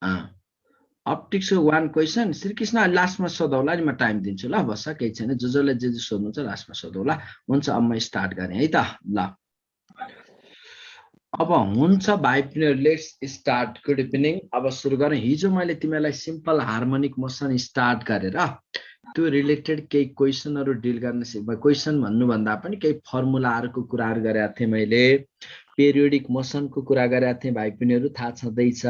अप्टिक्सको 1 question Shrikrishna लास्टमा सोधौला नि, म टाइम दिन्छु ल, बस केही छैन, जसले जे सोध्नु छ लास्टमा सोधौला। हुन्छ अब म स्टार्ट गरेँ है त। ल अब हुन्छ भाइ player, let's start. Good evening. अब सुरु गरौँ। हिजो मैले तिमीलाई सिम्पल हार्मोनिक मोसन स्टार्ट गरेर त्यो रिलेटेड केही क्वेसनहरु डिल गर्न क्वेसन भन्नुभन्दा पनि केही फर्मुलाहरुको कुराहरु गरेका थिएँ मैले। पेरियोडिक मोसनको कुरा गरेका थिएँ भाइ बहिनीहरु, थाहा छँदैछ।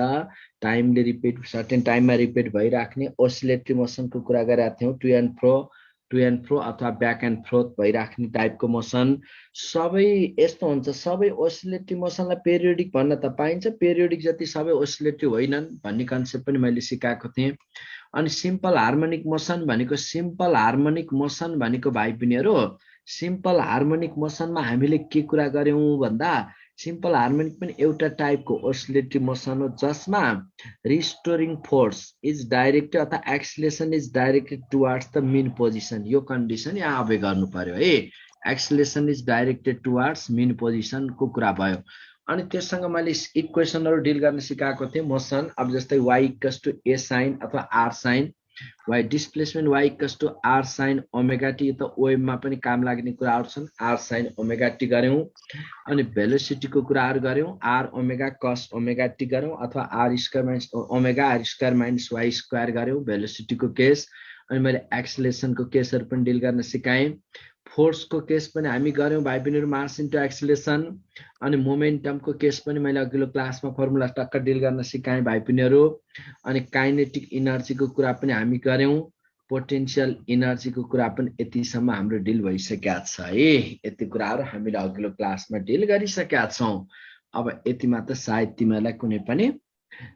टाइमले रिपिट, सर्टेन टाइममा रिपिट भइराख्ने ओसिलेटरी मोसनको कुरा गरेका थियौं। टु एन्ड फ्रो अथवा ब्याक एन्ड फ्रोथ भइराख्ने टाइपको मोसन सबै यस्तो हुन्छ। सबै ओसिलेटरी मोसनलाई पेरियोडिक भन्न त पाइन्छ, पेरियोडिक जति सबै ओसिलेटरी होइनन् भन्ने कन्सेप्ट पनि मैले सिकाएको थिएँ। अनि सिम्पल हार्मोनिक मोसन भनेको भाइ बहिनीहरु, सिम्पल हार्मोनिक मोसनमा हामीले के कुरा गर्यौं भन्दा, सिम्पल हार्मोनिक पनि एउटा टाइपको ओसिलेटरी मोसन हो जसमा रिस्टोरिङ फोर्स इज डाइरेक्टेड अथवा acceleration is directed towards the mean position. यो कन्डिसन यहाँ अभे गर्नु पर्यो है। Acceleration is directed towards mean position को कुरा भयो। अनि त्यससँग मैले इक्वेसनहरु डिल गर्न सिकाएको थिएँ मोसन। अब जस्तै y equals to a sin अथवा r sin, y displacement y equals to r sin omega t, त ओएम मा पनि काम लाग्ने कुराहरु छन्। r sin ओमेगा t गर्यौं। अनि भेलोसिटी को कुराहरु गर्यौं, r omega cos omega t गर्यौं अथवा r square minus omega r square minus y square गर्यौं भेलोसिटी को केस। अनि मैले एक्सेलरेसन को केसहरु पनि डिल गर्न सिकाएँ। फोर्स को केस पनि हामी गर्यौं भाइ बहिनीहरु, मास इन्टु एक्सेलरेसन। अनि मोमेन्टम को केस पनि मैले अघिल्लो क्लासमा फर्मुला टक्क डिल गर्न सिकाएँ भाइ बहिनीहरु। अनि काइनेटिक एनर्जी को कुरा पनि हामी गर्यौं। पोटेन्शियल एनर्जी को कुरा पनि यतिसम्म हाम्रो डिल भइसकेका छ है। यति कुराहरु हामीले अघिल्लो क्लासमा डिल गरिसकेका छौं। अब यतिमा त सायद तिमीलाई कुनै पनि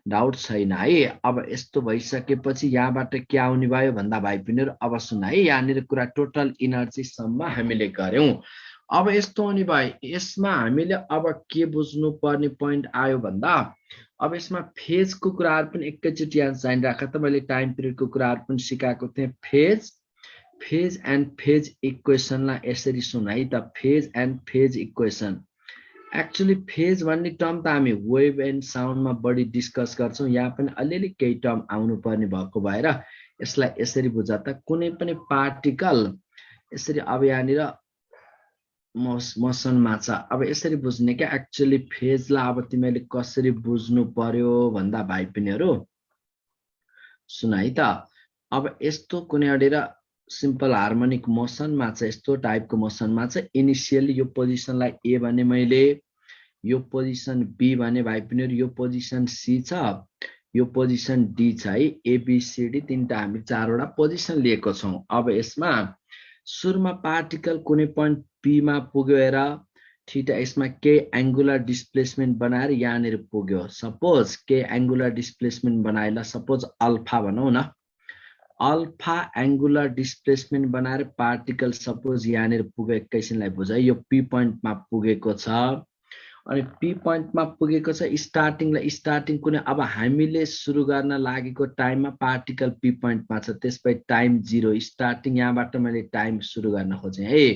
डाउट छैन है। अब यस्तो भइसकेपछि यहाँबाट के आउने भयो भन्दा भाइ बहिनीहरु, अब सुन है, यहाँनिर कुरा टोटल एनर्जी सम्म हामीले गर्यौं। अब यस्तो हुने भयो, यसमा हामीले अब के बुझ्नु पर्ने पोइन्ट आयो भन्दा, अब यसमा फेज को कुराहरु पनि एकैचोटी यहाँ जानिराख त। मैले टाइम पिरियड को कुराहरु पनि सिकाएको थिएँ। फेज एन्ड फेज इक्वेसनलाई यसरी सुन है त। Phase and phase equation, actually phase भन्ने टर्म त हामी वेभ एन्ड साउन्डमा बढी डिस्कस गर्छौं। यहाँ पनि अलिअलि केही टर्म आउनु पर्ने भएको भएर यसलाई यसरी बुझ त। कुनै पनि पार्टिकल यसरी अब यहाँनिर मोसनमा छ, अब यसरी बुझ्ने क्या। एक्चुअली फेजलाई अब तिमीले कसरी बुझ्नु पर्यो भन्दा भाइ बहिनीहरु सुन है त। अब यस्तो कुनै अडेर सिम्पल हार्मोनिक मोसनमा छ, यस्तो टाइपको मोसनमा छ। इनिशियली यो पोजिसनलाई ए भने मैले, यो पोजिसन बी भने भाइ बहिनीहरु, यो पोजिसन सी छ, यो पोजिसन डी छ है। एबीसीडी तीनटा हामी चारवटा पोजिसन लिएको छौं। अब यसमा सुरुमा पार्टिकल कुनै पोइन्ट पी मा पुग्यो हेर, थीटा, यसमा के एंगुलर डिस्प्लेसमेन्ट बनाएर यहाँनिर पुग्यो। सपोज के एंगुलर डिस्प्लेसमेन्ट बनाएला, सपोज अल्फा भनौं न, अल्फा एंगुलर डिस्प्लेसमेन्ट बनाएर पार्टिकल सपोज यहाँनिर पुग्यो। एकैछिनलाई बुझ है, यो पी पोइन्टमा पुगेको छ। अनि पी पोइन्टमा पुगेको छ, स्टार्टिङ कुनै अब हामीले सुरु गर्न लागेको टाइममा पार्टिकल पी पोइन्टमा छ, त्यसपछि टाइम 0 स्टार्टिङ। यहाँबाट मैले टाइम सुरु गर्न खोजेँ है।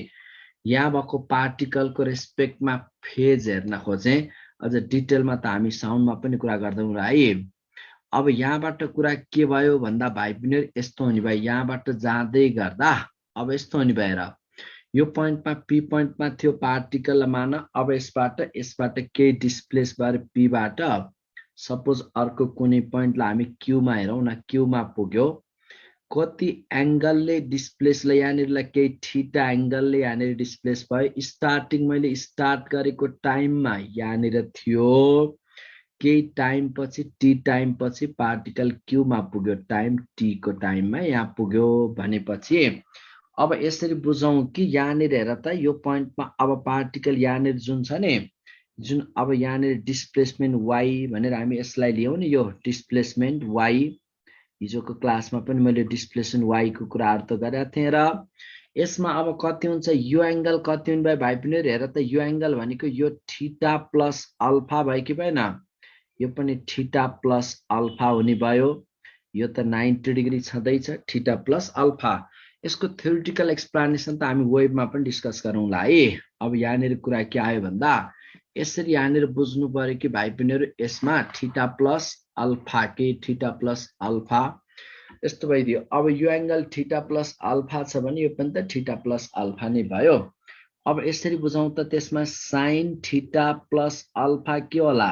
यहाँ भएको पार्टिकलको रेस्पेक्टमा फेज हेर्न खोजेँ। अझ डिटेलमा त हामी साउन्डमा पनि कुरा गर्दैनौँ र है। अब यहाँबाट कुरा के भयो भन्दा भाइ बहिनीहरु यस्तो हुने भयो, यहाँबाट जाँदै गर्दा अब यस्तो हुने भएर यो पोइन्टमा पी पोइन्टमा थियो पार्टिकल मान। अब यसबाट के डिस्प्लेस भएर पी बाट सपोज अर्को कुनै पोइन्टलाई हामी क्यू मा हेरौं न, क्यू मा पुग्यो। कति एंगलले डिस्प्लेसले यहाँनिरलाई केही थीटा एंगलले यहाँनिर डिस्प्लेस भयो। स्टार्टिङ मैले स्टार्ट गरेको टाइममा यहाँनिर थियो, केही टाइम पछि टी टाइम पछि पार्टिकल क्यू मा पुग्यो। टाइम टी को टाइममा यहाँ पुग्यो भनेपछि अब यसरी बुझौं कि यहाँनिर हेर त, यो पोइन्टमा अब पार्टिकल यहाँनिर जुन छ नि, जुन अब यहाँनिर डिस्प्लेसमेन्ट y भनेर हामी यसलाई लियौं नि, यो डिस्प्लेसमेन्ट y। हिजोको क्लासमा पनि मैले डिस्प्लेसमेन्ट y को कुराहरु त गरेका थिएँ। र यसमा अब कति हुन्छ, यो एंगल कति हुने भयो भाइ बहिनीहरु, हेर त, यो एंगल भनेको यो थीटा प्लस अल्फा भयो कि भएन, यो पनि थीटा प्लस अल्फा हुने भयो। यो त 90 डिग्री छँदैछ, थीटा प्लस अल्फा। यसको थ्योरेटिकल एक्सप्लेनेसन त हामी वेबमा पनि डिस्कस गरौँला है। अब यहाँनिर कुरा के आयो भन्दा, यसरी यहाँनिर बुझ्नु पर्यो कि भाइ बहिनीहरु, यसमा थीटा प्लस अल्फा के थीटा प्लस अल्फा यस्तो भइदियो। अब यो एंगल थीटा प्लस अल्फा छ भने यो पनि त थीटा प्लस अल्फा नै भयो। अब यसरी बुझाउँ त त्यसमा sin थीटा प्लस अल्फा के होला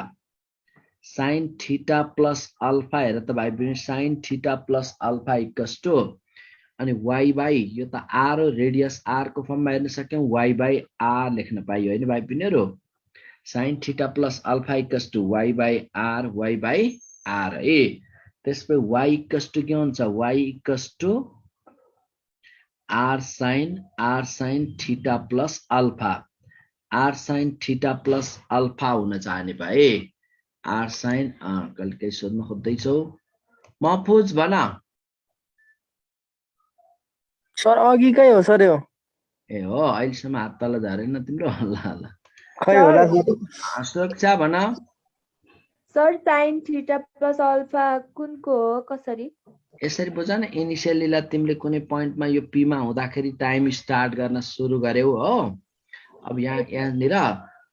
sin थीटा प्लस अल्फा हेर त भाइ बहिनी sin theta plus alpha equals to अनि y बाई यो त r हो रेडियस r को फर्ममा हेर्न सक्यौं y बाई r लेख्न पाइयो हैन भाइ बहिनीहरु sin theta plus alpha equals to y by r है। त्यसपछि y इक्वल्स टु के हुन्छ y equals to r sin theta plus alpha r sin theta plus alpha हुन चाहने भए r sin कहिले सोध्न खोज्दै छौ महफुज भन सर अघिकै हो सर यो ए हो अहिलेसम्म हात तल झरेन तिम्रो ल ल खै होला सुरक्षा भन sir sin theta plus alpha कुनको हो कसरी यसरी बुझ न इनिशियलीलाई तिमीले कुनै पोइन्टमा यो p मा हुँदाखेरि टाइम स्टार्ट गर्न सुरु गर्यौ हो। अब यहाँनिर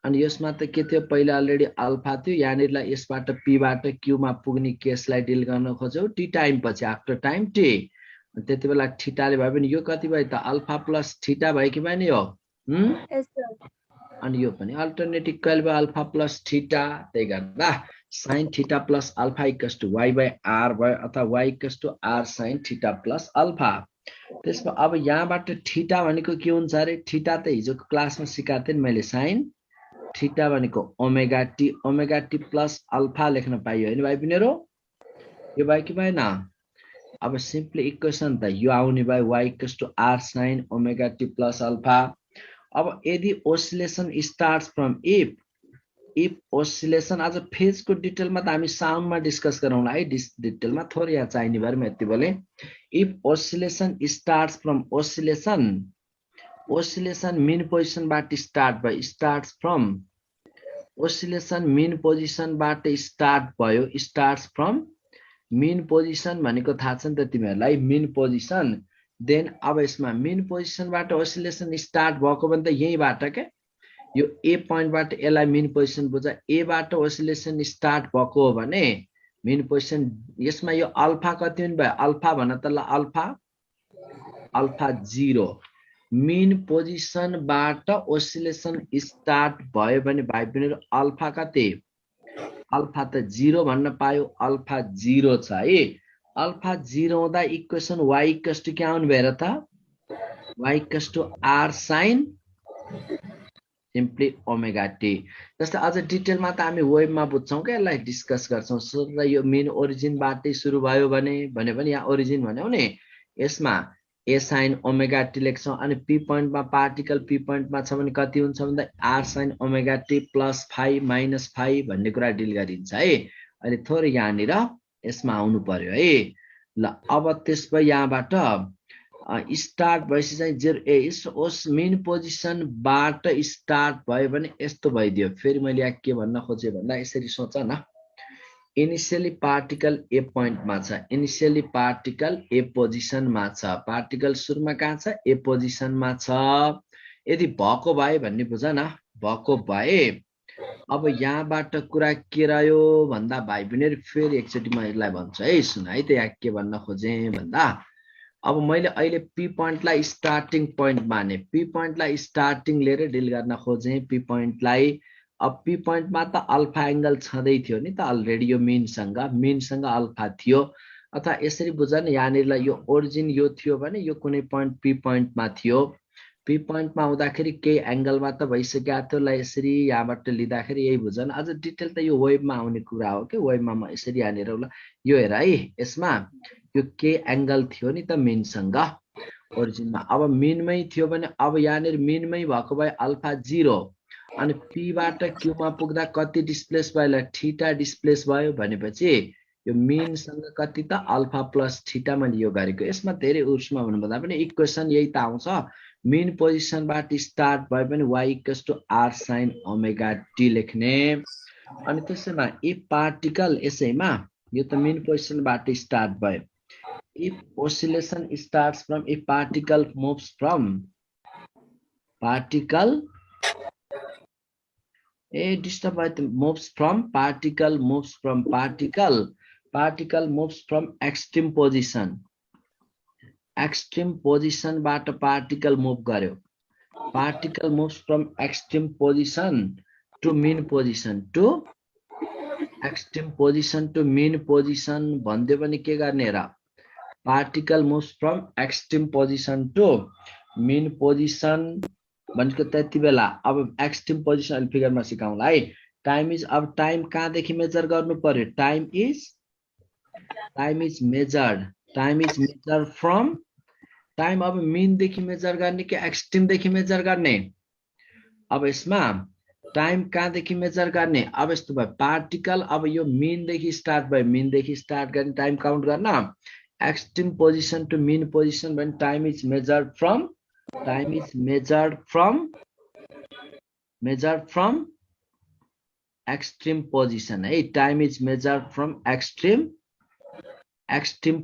अनि यसमा त के थियो पहिला अलरेडी अल्फा थियो यहाँनिरलाई यसबाट p बाट q मा पुग्ने केसलाई डिल गर्न खोज्यौ t टाइम पछि आफ्टर टाइम t त्यति बेला थीटाले भयो भने यो कति भयो त अल्फा प्लस थीटा भयो कि भएन यो यस सर अनि यो पनि अल्टरनेटिभ इक्वल भयो अल्फा प्लस थीटा त्यही गर्दा sin theta plus alpha equals to y by r भयो अथवा y equals to r sin theta plus alpha. त्यसमा अब यहाँबाट थीटा भनेको के हुन्छ अरे थीटा त हिजोको क्लासमा सिकाएको थिएँ मैले sin थीटा भनेको ओमेगा टी प्लस अल्फा लेख्न पाइयो हैन भाइ बहिनीहरु यो भयो कि भएन। अब सिम्पली इक्वेसन त यो आउने भयो y equals to r sin omega t plus alpha. अब यदि oscillation starts from if oscillation आज फेज को डिटेलमा त हामी साउन्डमा डिस्कस गरौँला है डिटेलमा थोरै यहाँ चाहिने भएर म यति बोले if oscillation starts from oscillation mean पोजिसनबाट स्टार्ट भयो स्टार्ट्स फ्रम ओसिलेसन मिन पोजिसनबाट स्टार्ट भयो स्टार्ट्स फ्रम मिन पोजिसन भनेको थाहा छ नि त तिमीहरूलाई मिन पोजिसन देन अब यसमा मिन पोजिसनबाट ओसिलेसन स्टार्ट भएको भने त यहीबाट के यो ए पोइन्टबाट यसलाई मिन पोजिसन बुझ ए बाट ओसिलेसन स्टार्ट भएको हो भने मिन पोजिसन यसमा यो अल्फा कति हुने भयो अल्फा भन त ल अल्फा 0 मिन पोजिसनबाट ओसिलेसन स्टार्ट भयो भने भाइ बहिनीहरु अल्फा कति अल्फा त 0 भन्न पायो अल्फा 0 छ है अल्फा 0 हुँदा इक्वेसन y इक्वल्स टु के आउनु भयो र त y equals to r sin simply omega t. जस्तै अझ डिटेलमा त हामी वेबमा बुझ्छौं के यसलाई डिस्कस गर्छौं सुरुमा यो मेन ओरिजिनबाटै सुरु भयो भने यहाँ ओरिजिन भन्यौ नि यसमा a sin ओमेगा टी लेख्छौं अनि p पोइन्टमा पार्टिकल p पोइन्टमा छ भने कति हुन्छ भन्दा r sin omega t plus phi minus phi भन्ने कुरा डिल गरिन्छ है। अहिले थोरै यहाँनिर यसमा आउनु पर्यो है ल अब त्यसपछि यहाँबाट स्टार्ट भएपछि चाहिँ 0 ओस मेन पोजिसनबाट स्टार्ट भयो भने यस्तो भइदियो। फेरि मैले यहाँ के भन्न खोजेँ भन्दा यसरी सोच न इनिशियली पार्टिकल ए पोइन्टमा छ इनिशियली पार्टिकल ए पोजिसनमा छ पार्टिकल सुरुमा कहाँ छ ए पोजिसनमा छ यदि भएको भए भन्ने बुझ न भएको भए अब यहाँबाट कुरा के रह्यो भन्दा भाइ बहिनीहरु फेरि एकचोटि म यसलाई भन्छु है सुन है त यहाँ के भन्न खोजेँ भन्दा अब मैले अहिले पी पोइन्टलाई स्टार्टिङ पोइन्ट माने पी पोइन्टलाई स्टार्टिङ लिएर डिल गर्न खोजेँ पी पोइन्टलाई अब पी पोइन्टमा त अल्फा एंगल छँदै थियो नि त अलरेडी यो मेनसँग अल्फा थियो अथवा यसरी बुझ न यहाँनिर यो ओरिजिन यो थियो भने यो कुनै पोइन्ट पी पोइन्टमा थियो पी पोइन्टमा हुँदाखेरि केही एंगलमा त भइसकेको थियो ल यसरी यहाँबाट लिँदाखेरि यही बुझ न अझ डिटेल त यो वेबमा आउने कुरा हो के वेबमा म यसरी यहाँनिर ल यो हेर है यसमा यो के एंगल थियो नि त मेनसँग ओरिजिनमा अब मेनमै थियो भने अब यहाँनिर मेनमै भएको भए अल्फा 0 अनि p बाट q मा पुग्दा कति डिस्प्लेस भयो थीटा डिस्प्लेस भयो भनेपछि यो मेनसँग कति त अल्फा प्लस थीटा मैले यो गरेको यसमा धेरै उर्समा भन्नुभन्दा पनि इक्वेसन यही त आउँछ मेन पोजिसनबाट स्टार्ट भयो भने y equals to r sin omega t लेख्ने अनि त्यसैमा इफ पार्टिकल यसैमा यो त मेन पोजिसनबाट स्टार्ट भयो if oscillation starts from a particle moves from particle moves from particle particle moves from extreme position. Extreme position बाट पार्टिकल मुभ गर्यो. Particle moves from extreme position to mean position to extreme position to mean position भन्दै पनि के गर्ने र particle moves from extreme position to mean position भनेको त्यति बेला अब एक्सट्रीम पोजिसन अलि फिगरमा सिकाउँला है. टाइम इज अब टाइम कहाँदेखि मेजर गर्नु पर्यो. Time is measured from time अब मीन देखि मेजर गर्ने कि एक्सट्रीम देखि मेजर गर्ने. अब यसमा टाइम कहाँदेखि मेजर गर्ने. अब यस्तो भयो पार्टिकल अब यो मीन देखि स्टार्ट भयो. मीन देखि स्टार्ट गर्ने टाइम काउन्ट गर्न. Extreme position to mean position भने time is measured from extreme position है. Time is measured from extreme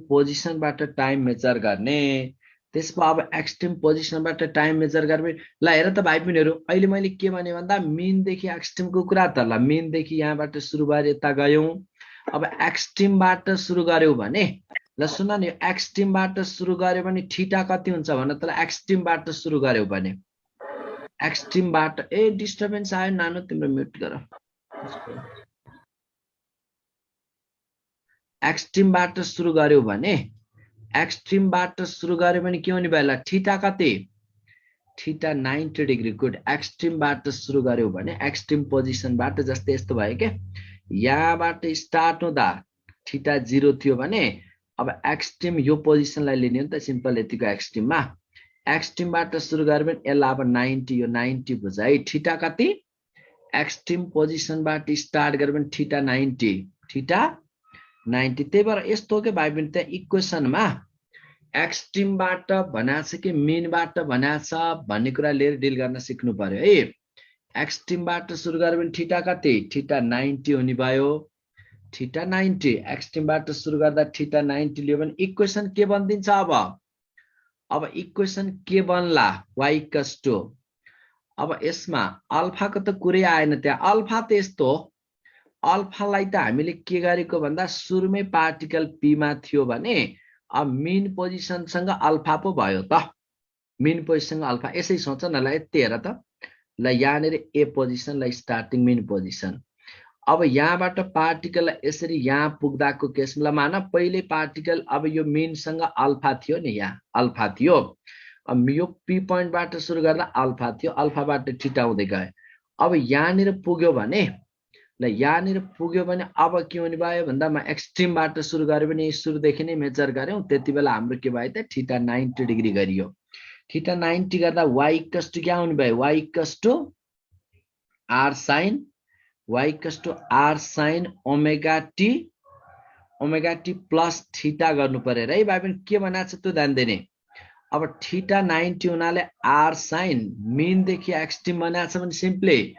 पोजिसनबाट टाइम मेजर गर्ने. त्यसमा अब एक्सट्रीम पोजिसनबाट टाइम मेजर गर्ने. ल हेर त भाइ बहिनीहरु अहिले मैले के भने भन्दा मीन देखि एक्सट्रीमको कुरा त. ल मीन देखि यहाँबाट सुरु भएर यता गयौं. अब एक्सट्रीमबाट सुरु गर्यौ भने ल सुन न, यो एक्सट्रीमबाट सुरु गर्यो भने थीटा कति हुन्छ भन त. ल एक्सट्रीमबाट सुरु गर्यौ भने एक्सट्रीमबाट डिस्टर्बेन्स आयो नानो तिम्रो म्युट गर. एक्सट्रीमबाट सुरु गर्यो भने के हुने भयो. ल थीटा कति. Theta 90 degree. गुड. एक्सट्रीमबाट सुरु गर्यो भने एक्सट्रीम पोजिसनबाट जस्तै यस्तो भयो के. यहाँबाट स्टार्ट हुँदा थीटा 0 थियो भने अब एक्सट्रीम यो पोजिसनलाई लिने हो नि त. सिम्पल यतिको एक्सट्रीममा एक्सट्रीमबाट सुरु गर्यो भने यसलाई अब 90 यो 90 बुझ है. थीटा कति. एक्सट्रीम पोजिसनबाट स्टार्ट गर्यो भने थीटा 90. त्यही भएर यस्तो हो कि भाइ बहिनी त्यहाँ इक्वेसनमा एक्सट्रीमबाट भनाछ कि मीनबाट भनाछ भन्ने कुरा लिएर डिल गर्न सिक्नु पर्यो है. एक्सट्रीमबाट सुरु गर्यो भने थीटा कति. थीटा 90 हुने भयो. थीटा 90. एक्सट्रीमबाट सुरु गर्दा थीटा 90 लियो भने इक्वेसन के बनिदिन्छ. अब इक्वेसन के बन्ला. y = to. अब यसमा अल्फाको त कुरै आएन. त्यहाँ अल्फा त यस्तो हो. अल्फालाई त हामीले के गरेको भन्दा सुरुमै पार्टिकल p मा थियो भने अब मीन पोजिसनसँग अल्फा पो भयो त. मीन पोजिसनसँग अल्फा यसै सोच न. ल यति हेर त. ल यहाँनिर ए पोजिसनलाई स्टार्टिङ मीन पोजिसन. अब यहाँबाट पार्टिकल यसरी यहाँ पुग्दाको केसमा मान पहिले पार्टिकल अब यो मीनसँग अल्फा थियो नि. यहाँ अल्फा थियो. अब यो p पोइन्टबाट सुरु गर्दा अल्फा थियो. अल्फाबाट थीटा हुँदै गयो. अब यहाँनिर पुग्यो भने अब के हुने भयो भन्दा म एक्सट्रीमबाट सुरु गर्यो भने सुरुदेखि नै मेजर गर्यौं. त्यति बेला हाम्रो के भयो त थीटा 90 डिग्री गरियो. थीटा 90 गर्दा y = क्या हुने भयो. y = r sin omega t plus theta गर्नु पर्यो है भाइ बहिनी. के भनेछ त्यो ध्यान दिने. अब थीटा 90 हुनाले r sin मीन देखि एक्सट्रीम भनेछ भने सिम्पली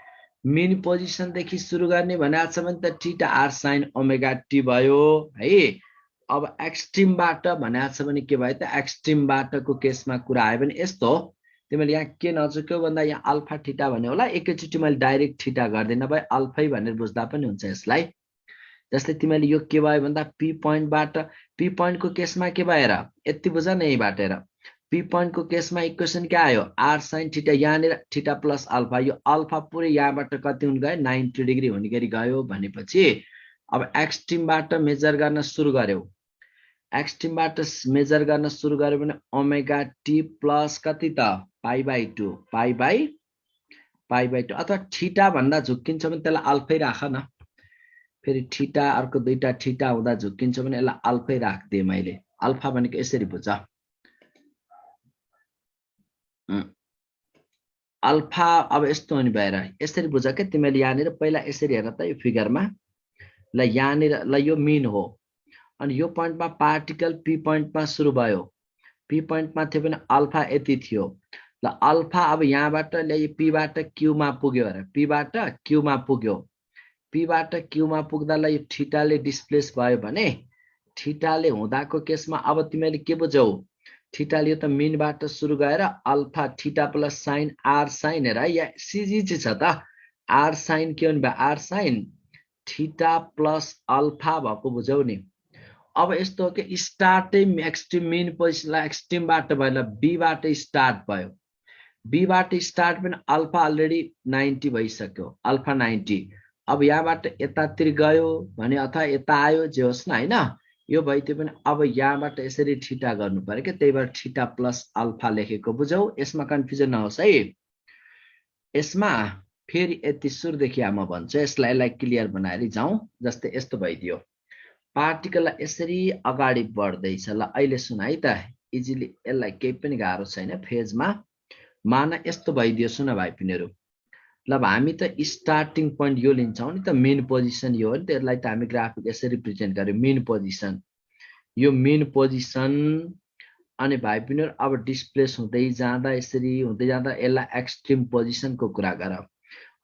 मीन पोजिसन देखि सुरु गर्ने भनेछ भने त theta r sin omega t भयो है. अब एक्सट्रीमबाट भनेछ भने के भयो त. एक्सट्रीमबाटको केसमा कुरा आयो भने यस्तो हो. तिमीले यहाँ के नचुक्यौ भन्दा यहाँ अल्फा थीटा भन्यो होला. एकैचोटी मैले डाइरेक्ट थीटा गर्दिन भए अल्फै भनेर बुझ्दा पनि हुन्छ यसलाई. जस्तै तिमीले यो के भयो भन्दा p पोइन्टबाट p पोइन्टको केसमा के भएर यति बुझ न. यहीबाट हेर p पोइन्टको केसमा इक्वेसन के आयो. r sin theta. यहाँनिर थीटा प्लस अल्फा. यो अल्फा पुरै यहाँबाट कति हुन गयो 90 डिग्री हुने गरी गयो भनेपछि अब एक्सट्रीमबाट मेजर गर्न सुरु गर्यौ. एक्सट्रीमबाट मेजर गर्न सुरु गर्यो भने ओमेगा t प्लस कति त पाई बाई 2 अथवा थीटा भन्दा झुक्किन्छ भने त्यसलाई अल्फै राख न. फेरि थीटा अर्को दुईटा थीटा हुँदा झुक्किन्छ भने यसलाई अल्फै राख्दिए मैले. अल्फा भनेको यसरी बुझ. अल्फा अब यस्तो हुने भएर यसरी बुझ के. तिमीले यहाँनिर पहिला यसरी हेर त यो फिगरमा. ल यहाँनिर ल यो मीन हो अनि यो पोइन्टमा पार्टिकल p पोइन्टमा सुरु भयो. p पोइन्टमा थियो भने अल्फा यति थियो. ल अल्फा अब यहाँबाट p बाट q मा पुग्यो अरे. p बाट q मा पुग्यो. p बाट q मा पुग्दा ल यो थीटाले डिस्प्लेस भयो भने थीटाले हुँदाको केसमा अब तिमीले के बुझौ. थीटाले त मीनबाट सुरु गएर alpha theta plus sign r sin हेर या cg छ त. r sin के हुने भयो. r sin theta plus alpha भएको बुझौ नि. अब यस्तो हो कि स्टार्टै एक्सट्रिम मेन पोजिसनलाई एक्सट्रिमबाट भयो, बीबाट स्टार्ट भयो, बीबाट स्टार्ट पनि अल्फा अलरेडी 90 भइसक्यो, अल्फा 90। अब यहाँबाट यतातिर गयो भने अथवा यता आयो जे होस् न हैन, यो भइदियो पनि अब यहाँबाट यसरी थीटा गर्नु पर्यो के, त्यही भएर थीटा प्लस अल्फा लेखेको बुझौ, यसमा कन्फ्युजन नहोस् है। यसमा फेरि यति सुरुदेखि म भन्छु, यसलाई क्लियर बनाएर जाउँ। जस्तै यस्तो भइदियो, पार्टिकल यसरी अगाडि बढ्दैछ। ल अहिले सुन है त, इजिली यसलाई केही पनि गाह्रो छैन फेजमा। मान यस्तो भइदियो, सुन भाइ पिनेहरू। ल अब हामी त स्टार्टिङ पोइन्ट यो लिन्छौँ नि त, मेन पोजिसन यो हो नि त, यसलाई त हामी ग्राफिक यसरी रिप्रेजेन्ट गर्यो, मेन पोजिसन, यो मेन पोजिसन। अनि भाइ पिनेहरू अब डिस्प्लेस हुँदै जाँदा यसरी हुँदै जाँदा यसलाई एक्सट्रिम पोजिसनको कुरा गर।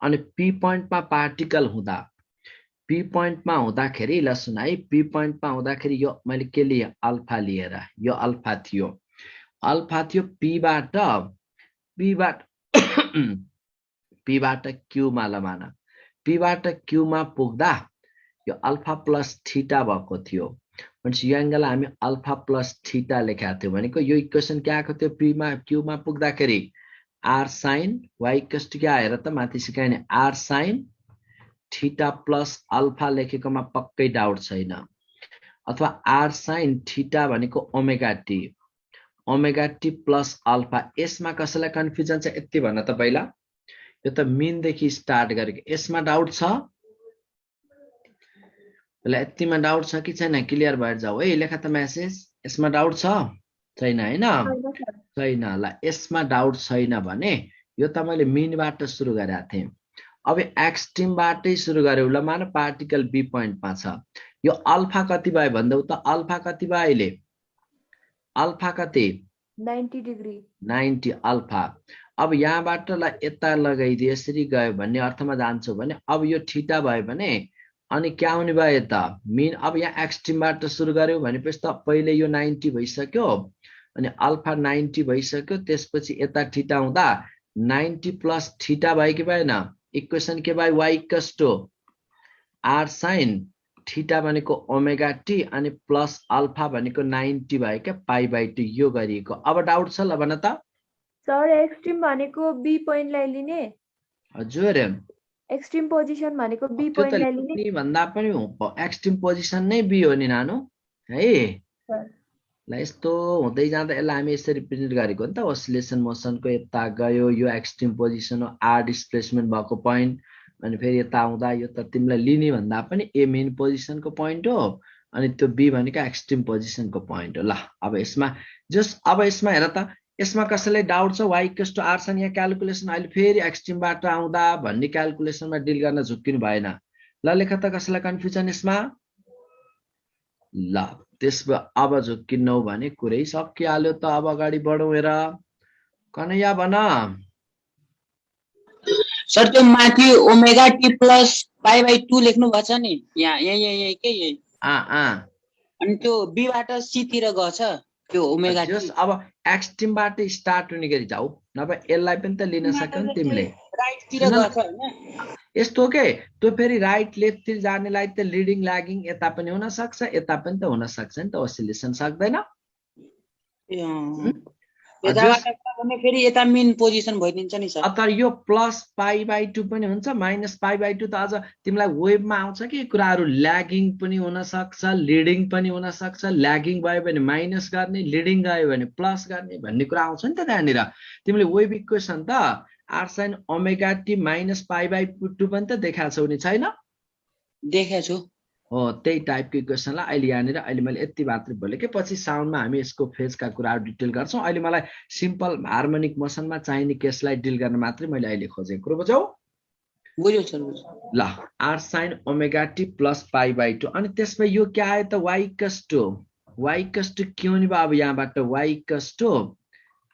अनि पी पोइन्टमा पार्टिकल हुँदा, पी पोइन्टमा हुँदाखेरि ल सुन है, पी पोइन्टमा हुँदाखेरि यो मैले के लिएँ, अल्फा लिएर, यो अल्फा थियो, अल्फा थियो। पीबाट क्यूमा ल मान, पीबाट क्यूमा पुग्दा यो अल्फा प्लस थीटा भएको थियो। भनेपछि यो एंगल हामी अल्फा प्लस थीटा लेखेको थियो भनेको यो इक्वेसन के आएको थियो, पीमा क्यूमा पुग्दाखेरि R sine Y equals to के आएर त माथि सिकाइने R sine theta plus alpha लेखेकोमा पक्कै डाउट छैन, अथवा आर साइन थीटा भनेको omega t, omega t plus alpha. यसमा कसैलाई कन्फ्युजन छ यति भन्न त पहिला, यो त मिन देखि स्टार्ट गरेको, यसमा डाउट छ? पहिला यतिमा डाउट छ कि छैन, क्लियर भएर जाऊ है, लेखा त मेसेज। यसमा डाउट छ छैन हैन? छैन। ल यसमा डाउट छैन भने यो त मैले मिनबाट सुरु गरेको थिएँ, अब एक्सट्रिमबाटै सुरु गर्यो। ल मान पार्टिकल बी पोइन्टमा छ, यो अल्फा कति भयो भन्दै त, अल्फा कति भयो अहिले, अल्फा कति 90 डिग्री, 90 अल्फा। अब यहाँबाट ल यता लगाइदियो, यसरी गयो भन्ने अर्थमा जान्छौ भने अब यो थीटा भयो भने अनि क्या हुने भयो त मिन। अब यहाँ एक्सट्रिमबाट सुरु गर्यो भनेपछि त पहिले यो 90 भइसक्यो, अनि अल्फा 90 भइसक्यो, त्यसपछि यता थीटा हुँदा 90 प्लस थीटा भयो कि भएन, इक्वेसन के भयो, y equals to are sine theta भनेको ओमेगा टी अनि प्लस अल्फा भनेको 90 भयो क्या, पाई/2 यो गरिएको। अब डाउट छ ल भन त सर। एक्सट्रिम भनेको बी पोइन्टलाई लिने, हजुर, एक्सट्रिम पोजिसन भनेको बी पोइन्टलाई लिने भन्दा पनि एक्सट्रिम पोजिसन नै बी हो नि नानु है। ल यस्तो हुँदै जाँदा यसलाई हामी यसरी रिप्रेजेन्ट गरेको नि त, ओसिलेसन मोसनको यता गयो, यो एक्सट्रिम पोजिसन हो, आर डिस्प्लेसमेन्ट भएको पोइन्ट, अनि फेरि यता आउँदा यो त तिमीलाई लिने भन्दा पनि ए मेन पोजिसनको पोइन्ट हो, अनि त्यो बी भनेको एक्सट्रिम पोजिसनको पोइन्ट हो। ल अब यसमा अब यसमा हेर त, यसमा कसैलाई डाउट छ, y equals to are sine यहाँ क्याल्कुलेसन अहिले फेरि एक्सट्रिमबाट आउँदा भन्ने क्याल्कुलेसनमा डिल गर्न झुक्किनु भएन। ल लेख त कसैलाई कन्फ्युजन यसमा? ल त्यसमा अब झुक्किन्नौ भने कुरै सकिहाल्यो त, अब अगाडि बढौँ। हेर कन्हैया भन। सर त्यो माथि ओमेगा टी प्लस पाई/2 लेख्नु भएको छ नि, यहाँ यही के यही, अनि त्यो बीबाट सी तिर गछ त्यो ओमेगा टी। अब एक्सट्रिमबाट स्टार्ट हुने गरी जाऊ, नभए यसलाई पनि त लिन सक्यौ नि तिमीले, राइट तिर गछ हैन? यस्तो के त्यो फेरि राइट लेफ्ट तिर जानेलाई त लिडिङ ल्यागिङ यता पनि हुन सक्छ, यता पनि त हुन सक्छ नि त, ओसिलेसन सक्दैन। फेरि यता मेन पोजिसन भइदिन्छ नि सर। तर यो प्लस पाई/2 पनि हुन्छ, माइनस पाई/2 त अझ तिमीलाई वेबमा आउँछ कि कुराहरू, ल्यागिङ पनि हुन सक्छ, लिडिङ पनि हुन सक्छ। ल्यागिङ भयो भने माइनस गर्ने, लिडिङ गयो भने प्लस गर्ने भन्ने कुरा आउँछ नि त त्यहाँनिर। तिमीले वेब इक्वेसन त R sine omega t minus पाई/2 पनि त देखाएको छौ नि, छैन? देखाएको छु हो, त्यही टाइपको इक्वेसनलाई अहिले यहाँनिर अहिले मैले यति मात्रै बोलेँ कि पछि साउन्डमा हामी यसको फेजका कुराहरू डिटेल गर्छौँ। अहिले मलाई सिम्पल हार्मोनिक मोसनमा चाहिने केसलाई डिल गर्न मात्रै मैले अहिले खोजेको कुरो बुझौ? बुझ्यो सर, बुझ्यो। ल R sine omega t plus पाई/2, अनि त्यसमा यो के आयो त, वाइ इक्वल्स टु के हुने भयो, अब यहाँबाट Y equals to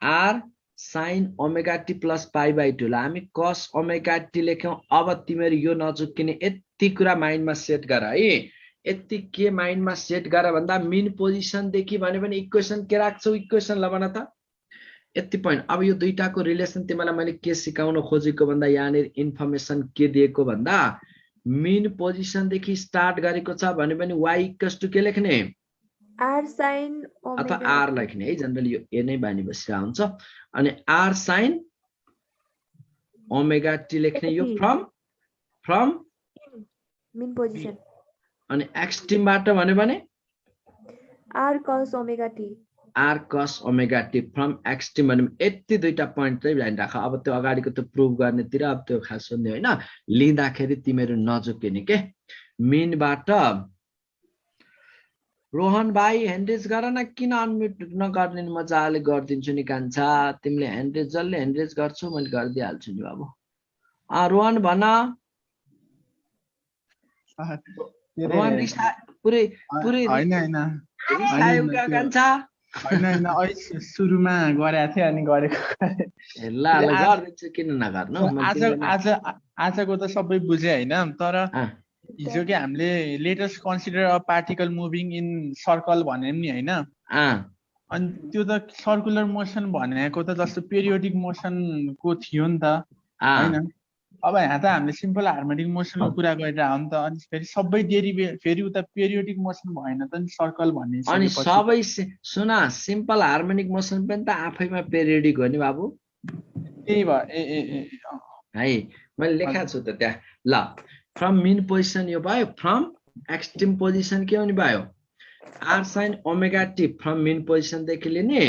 are sine omega t plus पाई/2। ल हामी कस ओमेगा टी लेख्यौँ। अब तिमीहरू यो नचुक्किने यति कुरा माइन्डमा सेट गर है, यति के माइन्डमा सेट गर भन्दा मेन पोजिसनदेखि भन्यो भने इक्वेसन के राख्छौ, इक्वेसन ल भन त यति पोइन्ट। अब यो दुईटाको रिलेसन तिमीलाई मैले के सिकाउन खोजेको भन्दा यहाँनिर इन्फर्मेसन के दिएको भन्दा मेन पोजिसनदेखि स्टार्ट गरेको छ भन्यो भने वाइ इक्वल्स टु के लेख्ने, R sin अथवा omega r लेख्ने है जनरली यो a नै बानी बसिरा हुन्छ अनि r sin ओमेगा t लेख्ने यो t फ्रम mean position अनि एक्सट्रिम बाट भन्यो भने R cos omega t r cos omega t from extreme भन्यो यति दुईटा पोइन्ट चाहिँ ध्यान राख अब त्यो अगाडिको त्यो प्रुभ गर्नेतिर अब त्यो खास सुन्ने हैन लिँदाखेरि तिमीहरु नझुक्किने के मिन बाट रोहन भाइ ह्यान्डरेज गर न किन अनम्युट नगर्ने मजाले गर्दिन्छु नि कान्छा तिमीले ह्यान्डरेज जसले ह्यान्डरेज गर्छु मैले गर्दिहाल्छु नि बाबु रोहन भन रोहन रिसा पुरै पुरै हैन हैन रिसायो क्या कान्छा हैन हैन अहिले सुरुमा गरेको थिए अनि गरेको ल ल गर्दिन्छु किन नगर्नु आजको त सबै बुझे हैन तर हिजो के हामीले latest consider a particle moving in circle भन्यौं नि हैन अनि त्यो त सर्कुलर मोसन भनेको त जस्तो पेरियोडिक मोसन को थियो नि त हैन अब यहाँ त हामीले सिम्पल हार्मोनिक मोसनको कुरा गरिरहेको हो नि त अनि फेरि सबै डेरिभेट फेरि उता पेरियोडिक मोसन भएन त नि सर्कल भन्ने अनि सबै सुन सिम्पल हार्मोनिक मोसन पनि त आफैमा पेरियोडिक हो नि बाबु त्यही भयो है मैले लेखाएको छु त त्यहाँ ल फ्रम मिन पोजिसन यो भयो फ्रम एक्सट्रिम पोजिसन के हुने भयो r sin omega t from mean position देखि लिने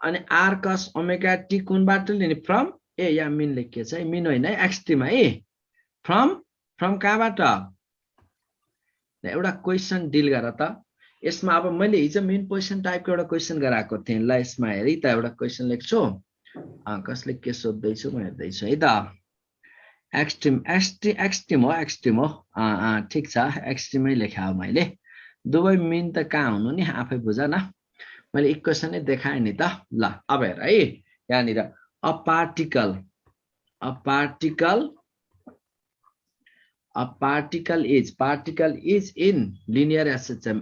अनि r cos ओमेगा t कुनबाट लिने फ्रम ए या मिन लेखिएको छ है मिन होइन है एक्सट्रिम है फ्रम कहाँबाट एउटा क्वेसन डिल गर त यसमा अब मैले हिजो मिन पोजिसन टाइपको एउटा क्वेसन गराएको थिएँ ल यसमा हेरि त एउटा क्वेसन लेख्छु कसले के सोध्दैछु म हेर्दैछु है त एक्सट्रिम हो ठिक छ एक्सट्रिमै लेखा हो मैले दुवै मिन त कहाँ हुनु नि आफै बुझ न मैले इक्वेसन नै देखाएँ नि त ल अब हेर है यहाँनिर a particle is in linear SHM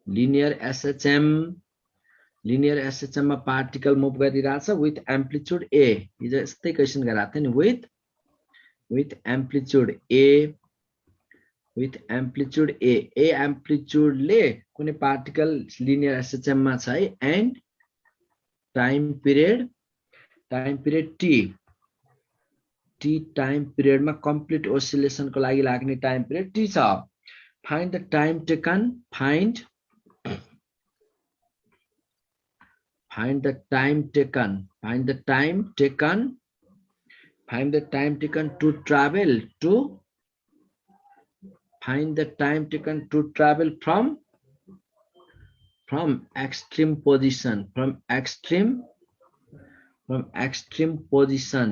linear SHM मा पार्टिकल मुभ गरिरहेछ विथ एम्प्लिट्युड a हिजो यस्तै क्वेसन गराएको थिएँ नि विथ एम्प्लिट्युड a एम्प्लिट्युडले कुनै पार्टिकल लिनियर SHM मा छ है and time period t time पिरियडमा कम्प्लिट ओसिलेसन को लागि लाग्ने टाइम पिरियड t छ find the time taken find the time taken to travel from extreme position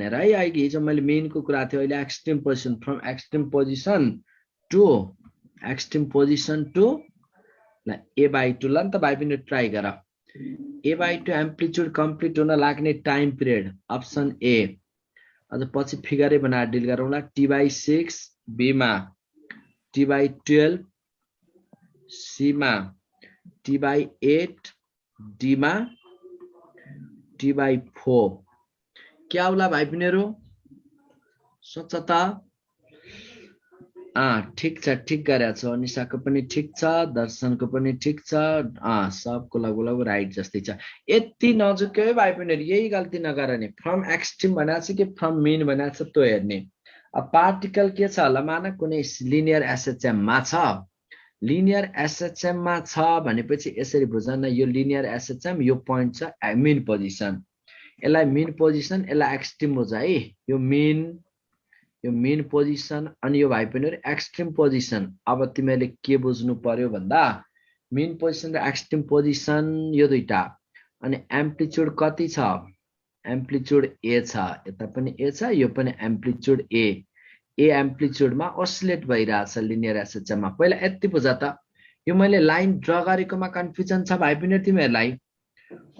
हेर है अहिले हिजो मैले मेनको कुरा थियो अहिले extreme position from extreme position to a/2 ल नि त भाइ पनि ट्राई गर a/2 एम्प्लिट्युड कम्प्लिट हुन लाग्ने टाइम पिरियड अप्सन ए अझ पछि फिगरै बनाएर डिल गरौँला t/6 b मा t/12 c मा t/8 d मा t/4 क्या होला भाइ पिनेहरु सोच त ठीक छ ठीक गरेछ अनिशाको पनि ठीक छ दर्शनको पनि ठीक छ सबको लगभग राइट जस्तै छ यति नजुक्यो है भाइ पिनेहरु यही गल्ती नगर नि फ्रम एक्सट्रिम भनेको छ कि फ्रम मिन भनेको छ त्यो हेर्ने अब पार्टिकल के छ होला मान कुनै लिनियर एसएचएम मा छ लिनियर एसएचएम मा छ भनेपछि यसरी बुझ्न यो लिनियर एसएचएम यो पोइन्ट छ मिन पोजिसन यसलाई मिन पोजिसन यसलाई एक्सट्रिम बुझ है यो मिन पोजिसन अनि यो भाइ पनि एक्सट्रिम पोजिसन अब तिमीले के बुझ्नु पर्यो भन्दा मिन पोजिसन र एक्सट्रिम पोजिसन यो दुईटा अनि एम्प्लिट्युड कति छ एम्प्लिट्युड ए छ यता पनि ए छ यो पनि एम्प्लिट्युड ए एम्प्लिट्युडमा ओसिलेट भइरहेछ लिनियर एसएचएम मा पहिला यति बुझ त यो मैले लाइन ड्रा गरेकोमा कन्फ्युजन छ भाइ पनि तिमीहरुलाई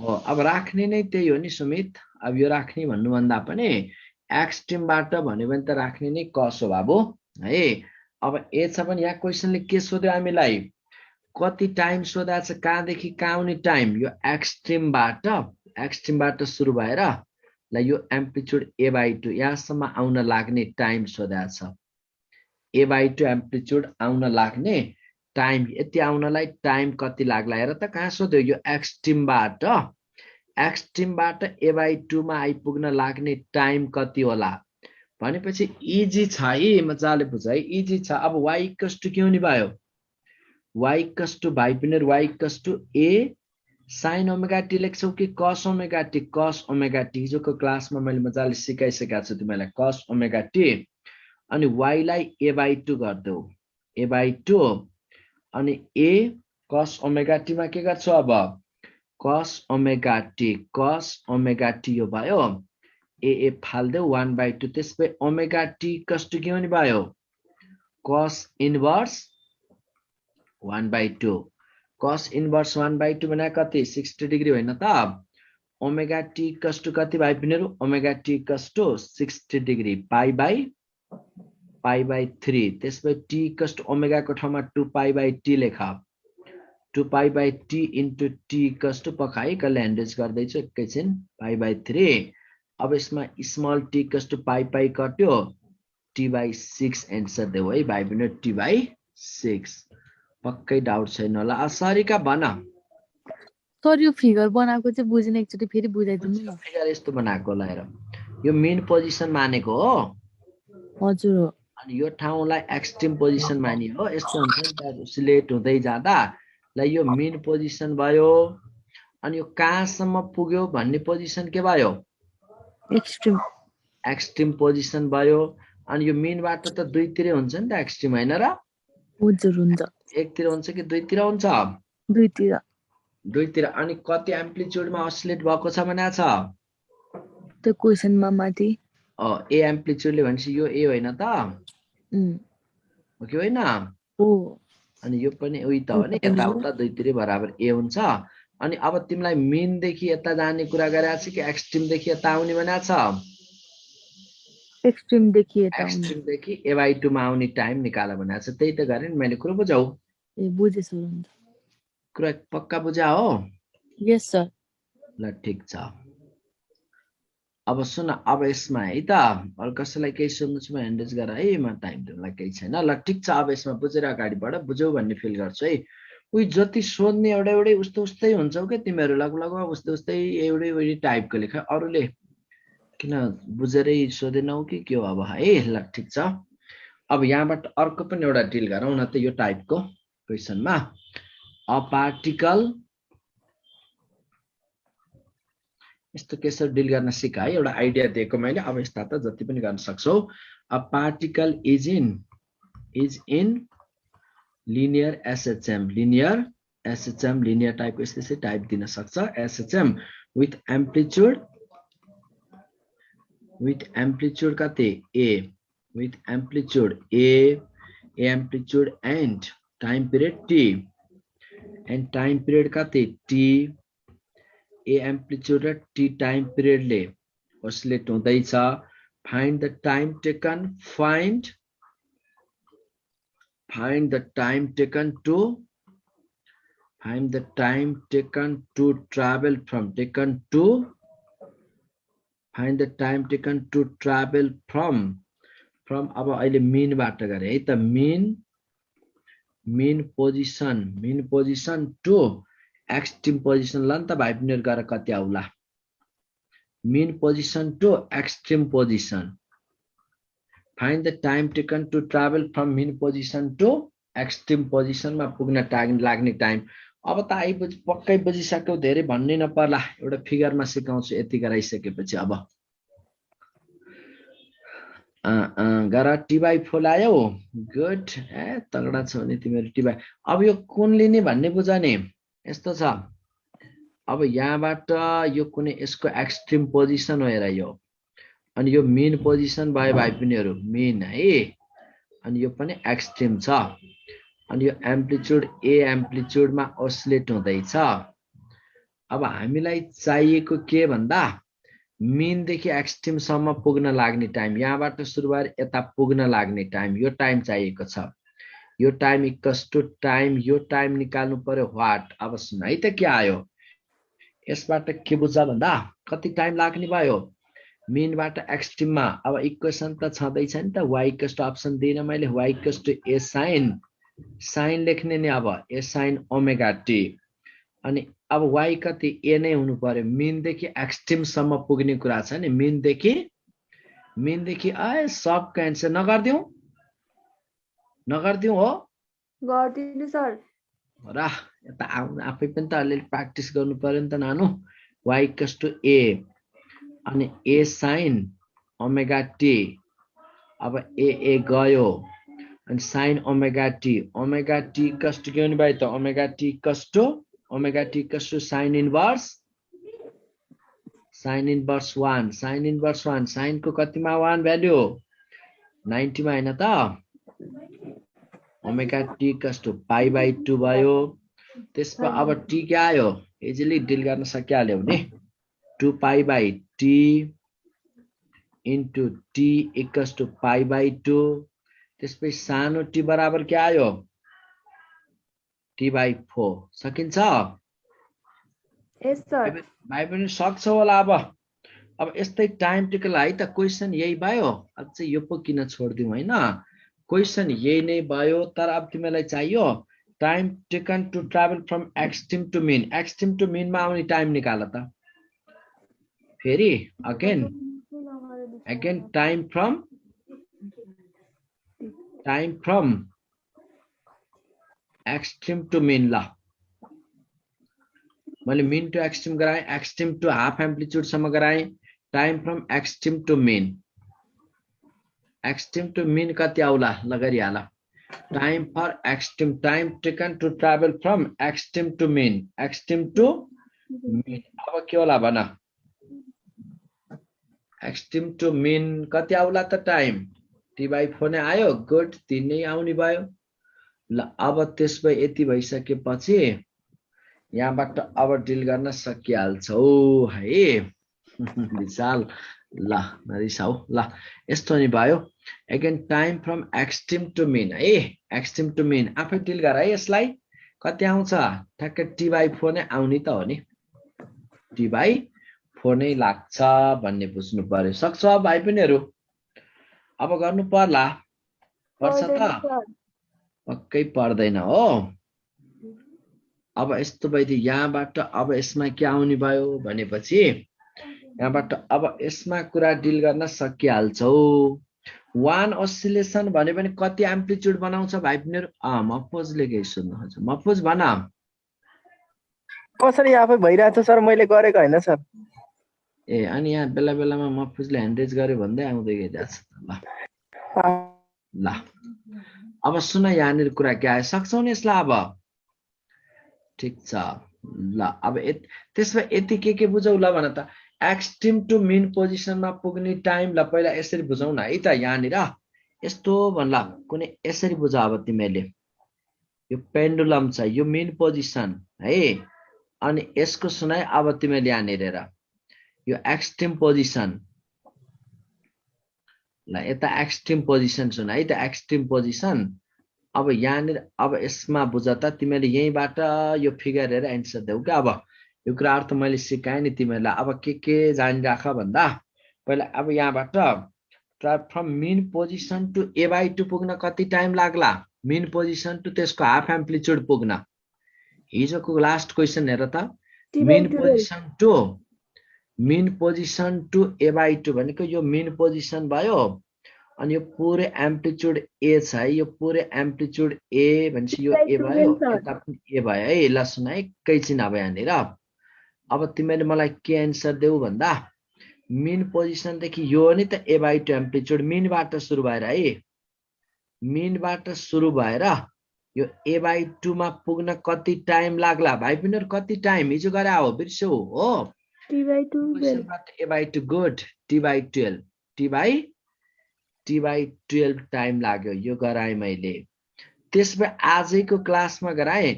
हो अब राख्ने नै त्यही हो नि सुमित अब यो राख्ने भन्नु भन्दा पनि एक्सट्रिम बाट भन्यो भने त राख्ने नै कस हो बाबु है अब ए छ भने यहाँ क्वेशनले के सोध्यो हामीलाई कति टाइम सोधा छ कहाँदेखि कहाँ आउने टाइम यो एक्सट्रिम बाट सुरु भएर ल यो एम्प्लिट्युड a/2 यहाँसम्म आउन लाग्ने टाइम सोधा छ a/2 एम्प्लिट्युड आउन लाग्ने टाइम यति आउनलाई टाइम कति लाग्ला हेर त कहाँ सोध्यो यो एक्सट्रिमबाट a/2 मा आइपुग्न लाग्ने टाइम कति होला भनेपछि इजी छ है मजाले बुझ है इजी छ अब y = के हुने भयो y = भाइ पनि y = a sin omega t लेख्छौ कि cos omega t cos omega t हिजोको क्लासमा मैले मजाले सिकाइसकेको छु तिमीलाई cos ओमेगा t अनि y लाई a/2 गर्देऊ a/2 अनि a cos ओमेगा t मा के गर्छौ अब cos ओमेगा t यो भयो a फाल्देऊ 1/2 त्यसपछि ओमेगा t = के हुने भयो cos इन्भर्स 1/2 cos इन्भर्स 1/2 भने कति 60 डिग्री होइन त ओमेगा t = कति भाइ बहिनीहरु ओमेगा t = 60 डिग्री पाई/3 त्यसपछि t ओमेगा को ठाउँमा 2π/t लेख 2π/t इन्टु t = पकाई क्यालेन्डर गर्दै छु एकैछिन π/3 अब यसमा स्मल t = पाई कट्यो t/6 एन्सर देऊ है भाइ बहिनी t/6 पक्कै डाउट छैन होला असरीका भन सर यो फिगर बनाएको चाहिँ बुझ्ने एकचोटी फेरि बुझाइदिनु न फिगर यस्तो बनाएको होला हेर यो मेन पोजिसन मानेको हो हजुर हो अनि यो ठाउँलाई एक्सट्रिम पोजिसन मानियो हो यस्तो हुन्छ नि त सिलेक्ट हुँदै जाँदा ल यो मेन पोजिसन भयो अनि यो कहाँसम्म पुग्यो भन्ने पोजिसन के भयो एक्सट्रिम पोजिसन भयो अनि यो मेनबाट त दुईतिरै हुन्छ नि त एक्सट्रिम हैन र हजुर हुन्छ एकतिर हुन्छ कि दुईतिर हुन्छ दुईतिर अनि कति एम्प्लिट्युडमा अस्सिलेट भएको छ भनेको छ त्यो क्वेशनमा माथि ए एम्प्लिट्युडले भनेपछि यो ए होइन त हो कि होइन हो अनि यो पनि उही त हो नि यताउता दुईतिरै बराबर ए हुन्छ अनि अब तिमीलाई मेन देखि यता जाने कुरा गरेको छ कि एक्सट्रिम देखि यता आउने भनेको छ एक्सट्रिम देखि a/2 मा आउने टाइम निकाल भनेको छ त्यही त गरे नि मैले कुरा बुझाउ ए बुझे सर हुन्छ कुरा पक्का बुझा हो यस सर ल ठीक छ अब सुन अब यसमा है त अरु कसैलाई केही सोध्नु छ म ह्यान्डरेज गर है म टाइम दिनलाई केही छैन ल ठीक छ अब यसमा बुझेर अगाडि बढ बुझौ भन्ने फिल गर्छु है उही जति सोध्ने एउटै उस्तै हुन्छौ के तिमीहरु लगभग उस्तै एउटै टाइपको लेख अरुले किन बुझेरै सोधेनौ कि के हो अब है ल ठीक छ अब यहाँबाट अर्को पनि एउटा डिल गरौँ न त यो टाइपको क्वेशनमा अ पार्टिकल यस्तो केसर डिल गर्न सिक है एउटा आइडिया दिएको मैले अब यस्ता त जति पनि गर्न सक्छौ a particle is in linear SHM linear टाइपको यस्तै टाइप दिन सक्छ एसएचएम विथ एम्प्लिट्युड कति a with amplitude a amplitude and time period t and time period kati t a amplitude र t time period ले oscillate हुँदै छ find the time taken to travel from अब अहिले mean बाट गरे है त mean position to extreme position ल नि त भाइ पनि गरे कति आउला mean position to extreme position find the time taken to travel from mean position to extreme position मा पुग्न टाइम लाग्ने टाइम अब त पक्कै बुझिसक्यौ धेरै भन्नै नपर्ला एउटा फिगरमा सिकाउँछु यति गराइसकेपछि अब गरा t/4 लायो गुड तगडा छ नि तिम्रो t/। अब यो कुन लिने भन्ने बुझ्ने यस्तो छ अब यहाँबाट यो कुनै यसको एक्सट्रिम पोजिसन हो हेर यो अनि यो मेन पोजिसन भयो भाइ पिनीहरु मेन है अनि यो पनि एक्सट्रिम छ अनि यो एम्प्लिट्युड a एम्प्लिट्युडमा ओसिलेट हुँदैछ अब हामीलाई चाहिएको के भन्दा मेन देखि एक्सट्रिम सम्म पुग्न लाग्ने टाइम यहाँबाट सुरु भएर यता पुग्न लाग्ने टाइम यो टाइम चाहिएको छ यो टाइम इक्वल्स टु टाइम यो टाइम निकाल्नु पर्यो व्हाट अब सुन है त के आयो यसबाट के बुझ्छ भन्दा कति टाइम लाग्ने भयो मेनबाट एक्सट्रिममा अब इक्वेसन त छँदै छ नि त y इक्वल्स टु अप्सन दिइन मैले y equals to a sin sine लेख्ने नि अब ए साइन ओमेगा टी अनि अब y कति a नै हुनु पर्यो मिन देखि एक्सट्रिम सम्म पुग्ने कुरा छ नि मिन देखि आए सबको एन्सर नगर्दिउ हो गर्दिनु सर र यता आउनु आफै पनि त अलिअलि प्र्याक्टिस गर्नु पर्यो नि त नानु y = a अनि a sin ओमेगा टी अब a गयो अनि sin ओमेगा टी कस्ट के हुने भयो त omega T cost sin inverse 1 sin को कतिमा 1 भ्यालु 90 मा हैन त ओमेगा टी कस्ट π/2 भयो त्यसमा अब t के आयो इजिली डिल गर्न सकिहाल्यो भने 2π/t into t = π/2 त्यसपछि सानो t बराबर के आयो t/4 सकिन्छ यस सर भाइ पनि सक्छ होला अब यस्तै टाइम टेकल है त क्वेशन यही भयो अझै यो पो किन छोड्दिउ हैन क्वेशन यही नै भयो तर अब तिमीलाई चाहियो time taken to travel from extreme to mean मा आउने टाइम निकाल त फेरि again time from extreme to mean ल मैले मीन टु एक्सट्रिम गराएँ एक्सट्रिम टु हाफ एम्प्लिट्युड सम्म गराएँ time from extreme to mean कति आउला लगरिहाल time for extreme time taken to travel from extreme to mean अब के होला भन एक्सट्रिम टु मीन कति आउला त टाइम t/4 नै आयो गुड 3 नै आउने भयो ल अब त्यसपछि यति भइसकेपछि यहाँबाट अब डिल गर्न सकिहाल्छौ है विशाल ल नरिसाउ ल यस्तो नि भयो again time from extreme to mean है एक्सट्रिम टु मीन आफै डिल गर है यसलाई कति आउँछ ठ्याक्कै t/4 नै आउने त हो नि t/4 नै लाग्छ भन्ने बुझ्नु पर्यो सक्छ भाइ बहिनीहरु अब गर्नु पर्छ त पक्कै पर्दैन हो अब यस्तो भइदियो यहाँबाट अब यसमा के आउने भयो भनेपछि यहाँबाट अब यसमा कुरा डिल गर्न सकिहाल्छौ 1 ओसिलेसन भन्यो भने कति एम्प्लिट्युड बनाउँछ भाइ बहिनीहरु मफुजले के सुन्नु हुन्छ मफुज भन कसरी आफै भइराछ सर मैले गरेको हैन सर ए अनि यहाँ बेला बेलामा मफुजले ह्यान्डरेज गर्यो भन्दै आउँदै गइराछ ल अब सुन यहाँनिर कुरा के आयो सक्छौ नि यसलाई अब ठीक छ ल अब त्यसमा यति के बुझौ ल भन त एक्सट्रिम टु मीन पोजिसनमा पुग्ने टाइम ल पहिला यसरी बुझौ न है त यहाँनिर यस्तो भन्ला कुनै यसरी बुझ अब तिमीले यो पेन्डुलम छ यो मीन पोजिसन है अनि यसको सुनाइ अब तिमीले यहाँनिर हेर यो एक्सट्रिम पोजिसन ल यता एक्सट्रिम पोजिसन सुन है त एक्सट्रिम पोजिसन अब यहाँनिर अब यसमा बुझ त तिमीले यहीबाट यो फिगर हेरेर एन्सर देऊ के अब यो कुराहरु त मैले सिकाएँ नि तिमीलाई अब के जानिराख भन्दा पहिला अब यहाँबाट from mean position to a/2 पुग्न कति टाइम लाग्ला मीन पोजिसन टु त्यसको हाफ एम्प्लिट्युड पुग्न हिजोको लास्ट क्वेशन हेर त मीन पोजिसन टु a/2 भनेको यो मीन पोजिसन भयो अनि यो पुरै एम्प्लिट्युड a छ है यो पुरै एम्प्लिट्युड a भनेपछि यो a भयो यता पनि a भयो है ल सुन एकैछिन अब यहाँनिर अब तिमीले मलाई के एन्सर देऊ भन्दा मीन पोजिसन देखि यो नि त a/2 एम्प्लिट्युड मीनबाट सुरु भएर है मीनबाट सुरु भएर यो a/2 मा पुग्न कति टाइम लाग्ला भाइ बहिनीहरु कति टाइम हिजो गरे हो बिर्स्यौ हो a/2 गुड t/12 टाइम लाग्यो यो गराए मैले त्यसपछि आजैको क्लासमा गराए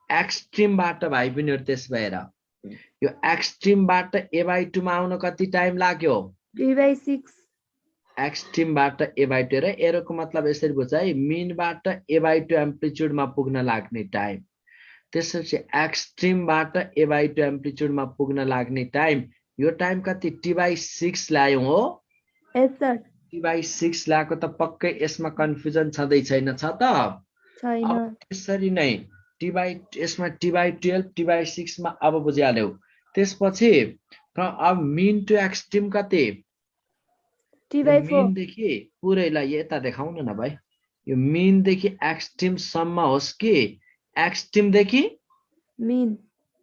एक्सट्रिमबाट भाइ बहिनीहरु त्यसपछि हेर यो एक्सट्रिमबाट a/2 मा आउन कति टाइम लाग्यो 3/6 एक्सट्रिमबाट a/2 र एरोको मतलब यसरी बुझ है मीनबाट a/2 एम्प्लिट्युड मा पुग्न लाग्ने टाइम त्यसपछि एक्सट्रिमबाट a/2 एम्प्लिट्युड मा पुग्न लाग्ने टाइम यो टाइम कति t/6 ल्यायौ हो यस सर t/6 ल्याएको त पक्कै यसमा कन्फ्युजन छँदै छैन छ त छैन अब त्यसरी नै यसमा t/12 t/6 मा अब बुझिहाल्यौ। त्यसपछि अब मिन टु एक्सट्रिम कति? t/4 मिन देखि पुरैलाई यता देखाउनु न भाइ। यो मिन देखि एक्सट्रिम सम्म होस् कि एक्सट्रिम देखि मिन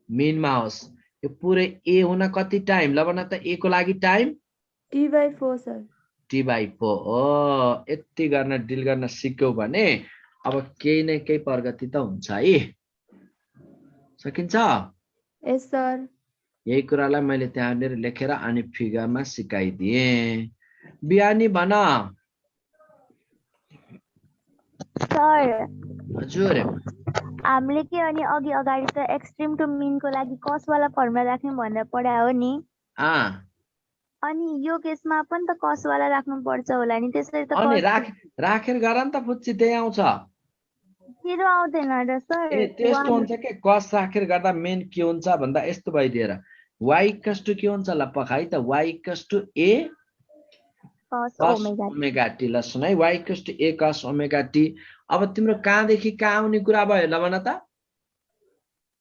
मिनमा होस्? यो पुरै ए हुन कति टाइम? ल भन त, ए को लागि टाइम t/4 सर। t/4 हो। यति गर्न डिल गर्न सिक्यौ भने अब केही न केही प्रगति त हुन्छ है। सकिन्छ? यस सर। यही कुरालाई मैले त्यहाँनिर लेखेर अनि फिगरमा सिकाइदिएँ। बिहानी भन। सर हजुर हामीले के अनि अघि अगाडि त एक्सट्रिम टु मिनको लागि कस वाला फर्मुला राख्नु भनेर पढायो हो नि। अनि यो केसमा पनि त कस वाला राख्नु पर्छ होला नि, त्यसरी त अनि राखेर गर नि त पुच्ची, त्यही आउँछ। जिरो आउँदैन र सर। ए त्यस्तो हुन्छ के? कस राखेर गर्दा मेन के हुन्छ भन्दा यस्तो भइदिएर y इक्वल्स टु के हुन्छ? ल पखाइ त, y equals to a cos cos omega omega t. ल सुन है, y equals to a cos omega t. अब तिम्रो कहाँदेखि कहाँ आउने कुरा भयो? ल भन त।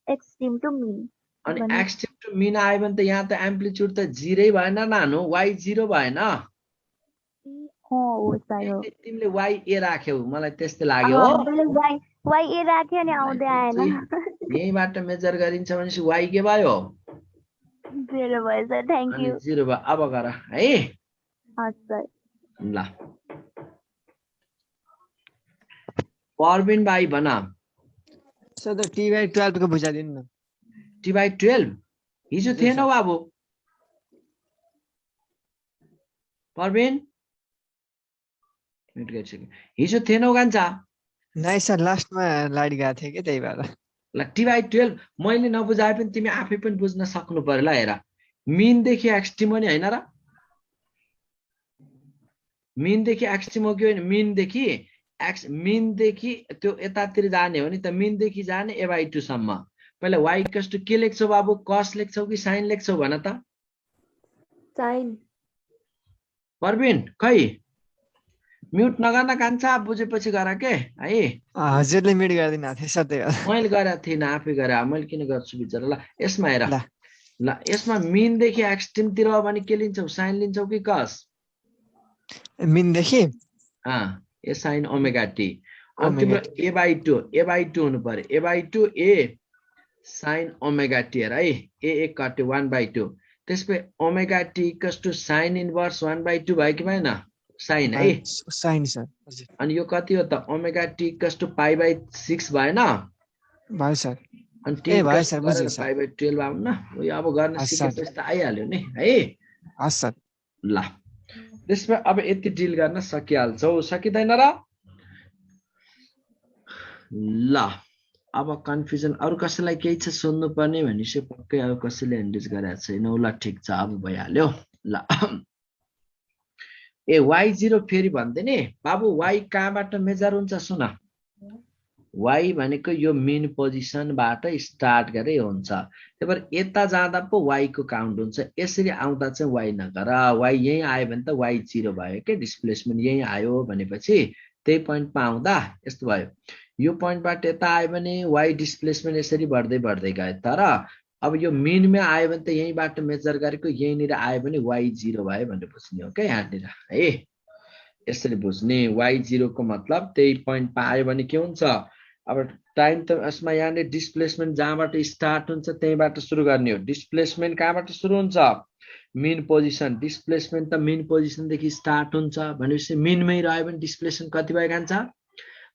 Extreme to mean. अनि एक्सट्रिम टु मिन आयो भने त यहाँ त एम्प्लिट्युड त जिरै भएन नानु, y 0 भएन। हो सर हो। तिमीले y a राख्यौ, मलाई त्यस्तै लाग्यो हो। y a राखे अनि आउँदै आएन। यहीबाट मेजर गरिन्छ भनेपछि y के भयो? 0 भयो सर। थ्यांक अनि यू। 0 भयो। अब गर है। सर ल परबिन भाइ भन। सर त t/12 को बुझाइदिनु न। t/12 हिजो थिएन बाबु? परबिन म्युट गरिसक्यो। हिजो थिएनौ कान्छा? नाइ सर, लास्टमा लाइट गएको थियो कि त्यही भएर। ल t/12 मैले नबुझाए पनि तिमी आफै पनि बुझ्न सक्नु पर्यो। ल हेर, मिन देखि एक्सट्रिम हो नि हैन र? मिन देखि एक्सट्रिम हो कि होइन? मिन देखि त्यो यतातिर जाने हो नि त, मिन देखि जाने a/2 सम्म। पहिला y इक्वल्स टु के लेख्छौ बाबु? कस लेख्छौ कि साइन लेख्छौ भन त? साइन। परबिन खै म्युट नगर्न कान्छा, बुझेपछि गर के है। हजुरले म्युट गरिदिनु भएको थियो सर, त्यही भएर। मैले गरेको थिइनँ, आफै गरे। मैले किन गर्छु बिचरा। ल यसमा हेर, ल यसमा मिन देखि एक्सट्रिम तिर हो भने के लिन्छौ? साइन लिन्छौ कि कस? मिन देखि ए साइन ओमेगा टी। अब तिम्रो a/2 हुनु पर्यो। a/2 ए साइन ओमेगा टी हेर है। ए कट्यो 1/2। त्यसपछि omega t equals to sine inverse 1/2 भयो कि भएन? साइन है। Sine sir. हजुर। अनि यो कति हो त? ओमेगा टी इक्वल्स टु π/6 भएन? भयो सर। अनि टी भयो सर, बुझेँ सर। π/12 आउन। यो अब गर्न सिकेपछि त आइहाल्यो नि है। हस् सर। ल त्यसमा अब यति डिल गर्न सकिहाल्छौ, सकिँदैन र? ल अब कन्फ्युजन अरू कसैलाई केही छ सोध्नु पर्ने भनेपछि पक्कै अब कसैले ह्यान्डरेज गरेको छैन। ल ठिक छ, अब भइहाल्यो। ल ए y0 फेरि भन्दै नि बाबु, y कहाँबाट मेजर हुन्छ? सुन, y भनेको यो मेन पोजिसनबाट स्टार्ट गरे हुन्छ। त्यही भएर यता जाँदा पो y को काउन्ट हुन्छ। यसरी आउँदा चाहिँ y नगर। y यही आयो भने त y0 भयो के? डिस्प्लेसमेन्ट यही आयो भनेपछि त्यही पोइन्टमा आउँदा यस्तो भयो। यो पोइन्टबाट यता आयो भने y डिस्प्लेसमेन्ट यसरी बढ्दै बढ्दै गयो। तर अब यो मिनमा आयो भने त यहीँबाट मेजर गरेको यहीँनिर आयो भने y0 भयो भनेर बुझ्ने हो क्या यहाँनिर है। यसरी बुझ्ने। y0 को मतलब त्यही पोइन्टमा आयो भने के हुन्छ? अब टाइम त यसमा यहाँनिर डिस्प्लेसमेन्ट जहाँबाट स्टार्ट हुन्छ त्यहीँबाट सुरु गर्ने हो। डिस्प्लेसमेन्ट कहाँबाट सुरु हुन्छ? Mean position. डिस्प्लेसमेन्ट त मिन पोजिसनदेखि स्टार्ट हुन्छ भनेपछि मिनमै रह्यो भने डिस्प्लेसमेन्ट कति भयो कान्छ?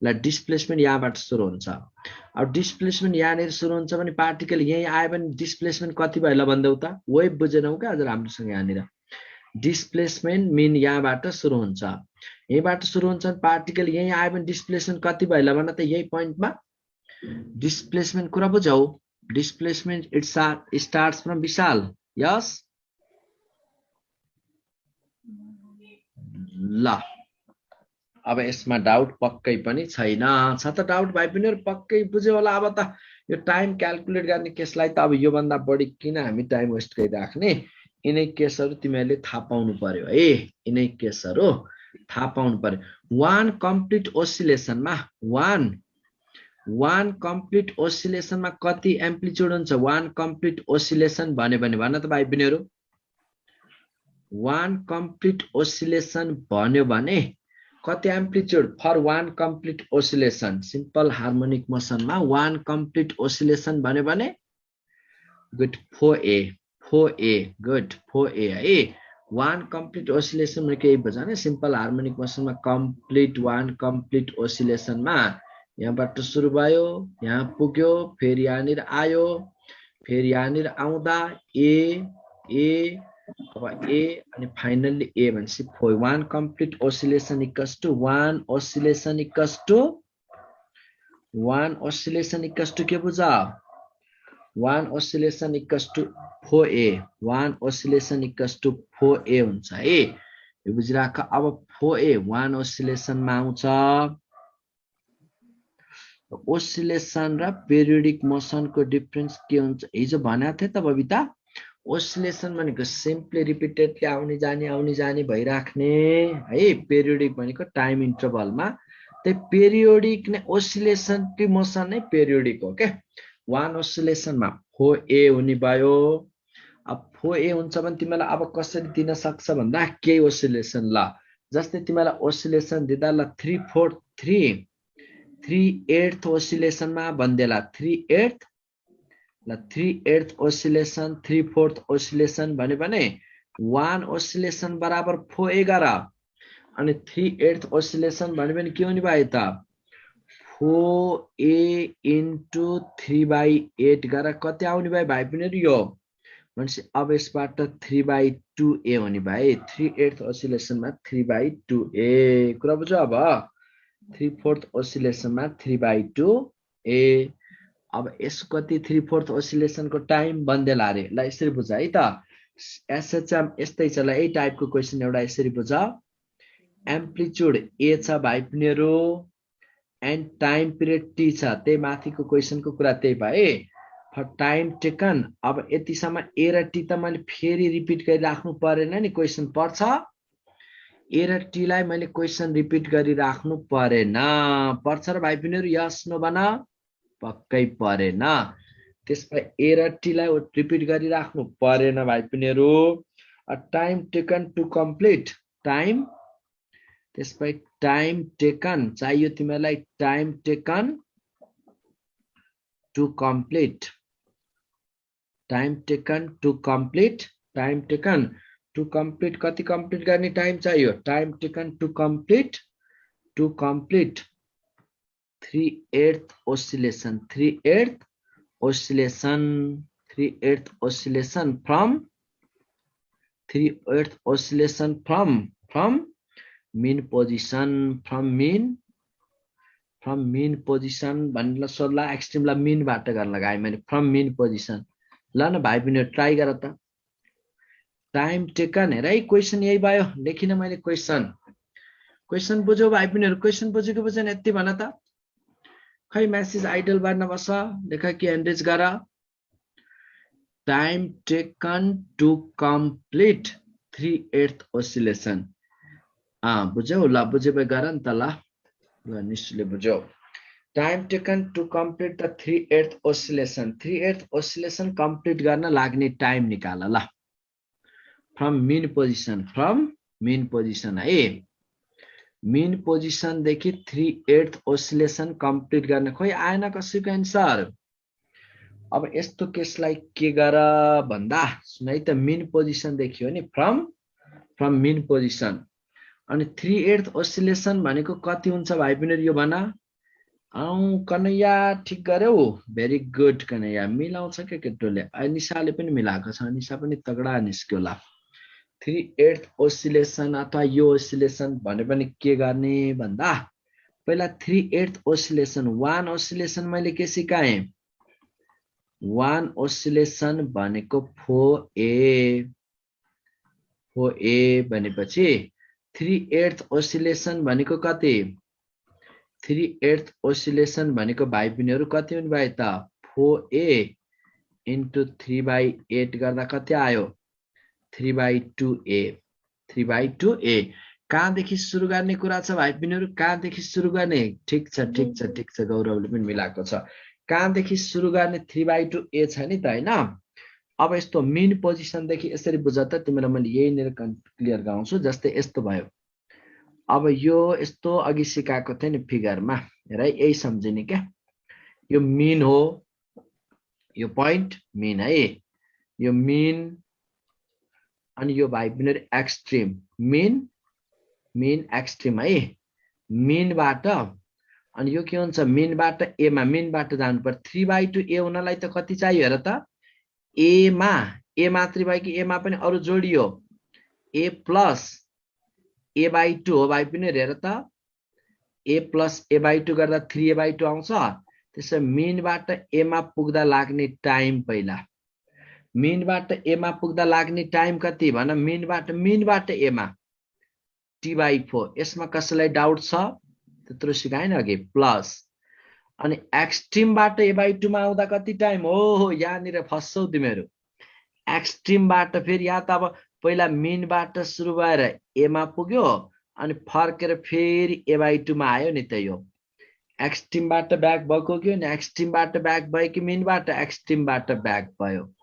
ल डिस्प्लेसमेन्ट यहाँबाट सुरु हुन्छ। अब डिस्प्लेसमेन्ट यहाँनिर सुरु हुन्छ भने पार्टिकल यहीँ आयो भने डिस्प्लेसमेन्ट कति भयो? ल भन्देऊ त। वेभ बुझेनौ क्या हजुर राम्रोसँग? यहाँनिर डिस्प्लेसमेन्ट मिन यहाँबाट सुरु हुन्छ। यहीँबाट सुरु हुन्छ भने पार्टिकल यहीँ आयो भने डिस्प्लेसमेन्ट कति भयो? ल भन त। यही पोइन्टमा डिस्प्लेसमेन्ट कुरा बुझौ। डिस्प्लेसमेन्ट इट स्टार्ट्स फ्रम विशाल। यस। ल अब यसमा डाउट पक्कै पनि छैन। छ त डाउट भाइ पनि पक्कै बुझ्यो होला। अब त यो टाइम क्याल्कुलेट गर्ने केसलाई त अब योभन्दा बढी किन हामी टाइम वेस्ट गरिराख्ने? यिनै केसहरू तिमीहरूले थाहा पाउनु पर्यो है। यिनै केसहरू थाहा पाउनु पर्यो। वान कम्प्लिट ओसिलेसनमा वान कम्प्लिट ओसिलेसनमा कति एम्प्लिट्युड हुन्छ वान कम्प्लिट ओसिलेसन भन्यो भने भन्न त भाइ बहिनीहरु वान कम्प्लिट ओसिलेसन भन्यो भने कति amplitude for one complete oscillation simple harmonic मोसनमा वान कम्प्लिट ओसिलेसन भन्यो भने गुड 4A गुड 4A है वान कम्प्लिट ओसिलेसन में केही बुझ्न नि सिम्पल हार्मोनिक मोसनमा कम्प्लिट वान कम्प्लिट ओसिलेसनमा यहाँबाट सुरु भयो यहाँ पुग्यो फेरि यहाँनिर आयो फेरि यहाँनिर आउँदा ए अब ए अनि फाइनली ए भनेपछि one complete oscillation equals to one oscillation equals to के बुझ one oscillation equals to 4A one oscillation equals to 4A हुन्छ है यो बुझिराख अब 4A वान ओसिलेसनमा आउँछ ओसिलेसन र पेरियोडिक मोसनको डिफरेन्स के हुन्छ हिजो भनेको थिए त बबिता ओसिलेसन भनेको सिम्पली रिपिटेडली आउने जाने भइराख्ने है पेरियोडिक भनेको टाइम इन्टरभलमा त्यही पेरियोडिक नै ओसिलेसन कि मोसन नै पेरियोडिक हो के वान ओसिलेसनमा 4A हुने भयो अब 4A हुन्छ भने तिमीलाई अब कसरी दिन सक्छ भन्दा के ओसिलेसन ल जस्तै तिमीलाई ओसिलेसन दिदा ल 3/8 ओसिलेसनमा भन्देला 3/8 ल 3/8 ओसिलेसन 3/4 ओसिलेसन भन्यो भने 1 ओसिलेसन बराबर 4A गर अनि 3/8 ओसिलेसन भन्यो भने के हुने भयो त 4A into 3/8 गर कति आउने भयो भाइ पनि यो भनेपछि अब यसबाट 3/2A हुने भयो 3/8 ओसिलेसनमा 3/2A कुरा बुझ्यो अब 3/4 ओसिलेसनमा 3/2A अब यसको कति 3/4 ओसिलेसनको टाइम बन्देला रे ल यसरी बुझ है त एसएचएम यस्तै छ ल यही टाइपको क्वेशन एउटा यसरी बुझ एम्प्लिट्युड ए छ भाइ पिनेहरु एन्ड टाइम पिरियड टी छ त्यही माथिको क्वेशनको कुरा त्यही भए फर टाइम टेकन अब यतिसम्म ए र टी त मैले फेरि रिपिट गरिराख्नु परेन नि क्वेशन पर्छ ए र टी लाई मैले क्वेशन रिपिट गरिराख्नु परेन पर्छ र भाइ पिनेहरु यस नो बना पक्कै परेन त्यसपछि ए र टी लाई रिपिट गरिराख्नु परेन भाइ पिनेहरु time taken to complete time त्यसपछि टाइम टेकन चाहियो तिमीलाई time taken to complete time taken to complete time taken to complete कति कम्प्लिट गर्ने टाइम चाहियो time taken to complete 3/8 oscillation 3/8 oscillation from 3/8 oscillation from mean position from mean position भन्नुलाई सोध्ला एक्सट्रिमलाई mean बाट गर्न लगाए मैले from mean position ल न भाइ पनि ट्राई गर त टाइम टेकन हेर है क्वेशन यही भयो लेखिन मैले क्वेशन बुझ्यो भाइ पनि क्वेशन बुझेको बुझेन यति भन त खै मेसेज आइडल बार नबस लेखा कि एन्ड्रेज गर time taken to complete 3/8 oscillation बुझ्यौ ल बुझे भए गर नि त ल निश्चयले बुझ्यौ time taken to complete the 3/8 oscillation 3/8 oscillation complete गर्न लाग्ने टाइम निकाल ल फ्रम mean position है mean position देखि 3/8 oscillation कम्प्लिट गर्न खोइ आएन कसैको आन्सर अब यस्तो केसलाई के गर भन्दा सुन है त mean position देखियो नि फ्रम mean position अनि 3/8 oscillation भनेको कति हुन्छ भाइ पनि यो भन कन्हैया ठीक गर्यौ भेरी गुड कन्हैया मिलाउँछ के केटोले निशाले पनि मिलाएको छ निशा पनि तगडा निस्क्यो ल 3/8 oscillation अथवा यो oscillation भने पनि के गर्ने भन्दा पहिला 3/8 oscillation 1 oscillation मैले के सिकाएँ 1 oscillation भनेको 4A भनेपछि 3/8 oscillation भनेको कति 3/8 oscillation भनेको भाइ पिनेहरु कति हुने भयो त 4A into 3/8 गर्दा कति आयो 3/2A कहाँदेखि सुरु गर्ने कुरा छ भाइ बहिनीहरु? कहाँदेखि सुरु गर्ने? ठिक छ गौरवले पनि मिलाएको छ। कहाँदेखि सुरु गर्ने? 3/2 ए छ नि त हैन? अब यस्तो मिन पोजिसन देखि यसरी बुझ त, तिमीलाई मैले यही क्लियर गराउँछु। जस्तै यस्तो भयो। अब यो यस्तो अघि सिकाएको थिए नि फिगरमा, हेर यही सम्झिने क्या। यो मिन हो, यो पोइन्ट मिन है, यो मिन, अनि यो भाइ बहिनीहरु एक्सट्रिम, मिन एक्सट्रिम है। मिनबाट अनि यो के हुन्छ? मिनबाट ए मा, मिनबाट जानु पर्छ। 3/2 ए हुनलाई त कति चाहियो हेर त? ए मात्रै भयो कि ए मा पनि अरु जोडियो? ए प्लस a/2 हो भाइ पनि, हेर त। a प्लस a/2 गर्दा 3a/2 आउँछ। त्यसै मिनबाट ए मा पुग्दा लाग्ने टाइम पहिला, मिनबाट ए मा पुग्दा लाग्ने टाइम कति भन? मिनबाट ए मा t/4। यसमा कसैलाई डाउट छ? त्यत्रो सिकाएन अघि। प्लस अनि एक्सट्रिमबाट a/2 मा आउँदा कति टाइम? हो यहाँनिर फस्छौ तिमीहरु। एक्सट्रिमबाट फेरि यहाँ त अब पहिला मिनबाट सुरु भएर ए मा पुग्यो, अनि फर्केर फेरि a/2 मा आयो नि त। यो एक्सट्रिमबाट ब्याक भएको कि नि? एक्सट्रिमबाट ब्याक भयो कि मिनबाट? एक्सट्रिमबाट ब्याक भयो।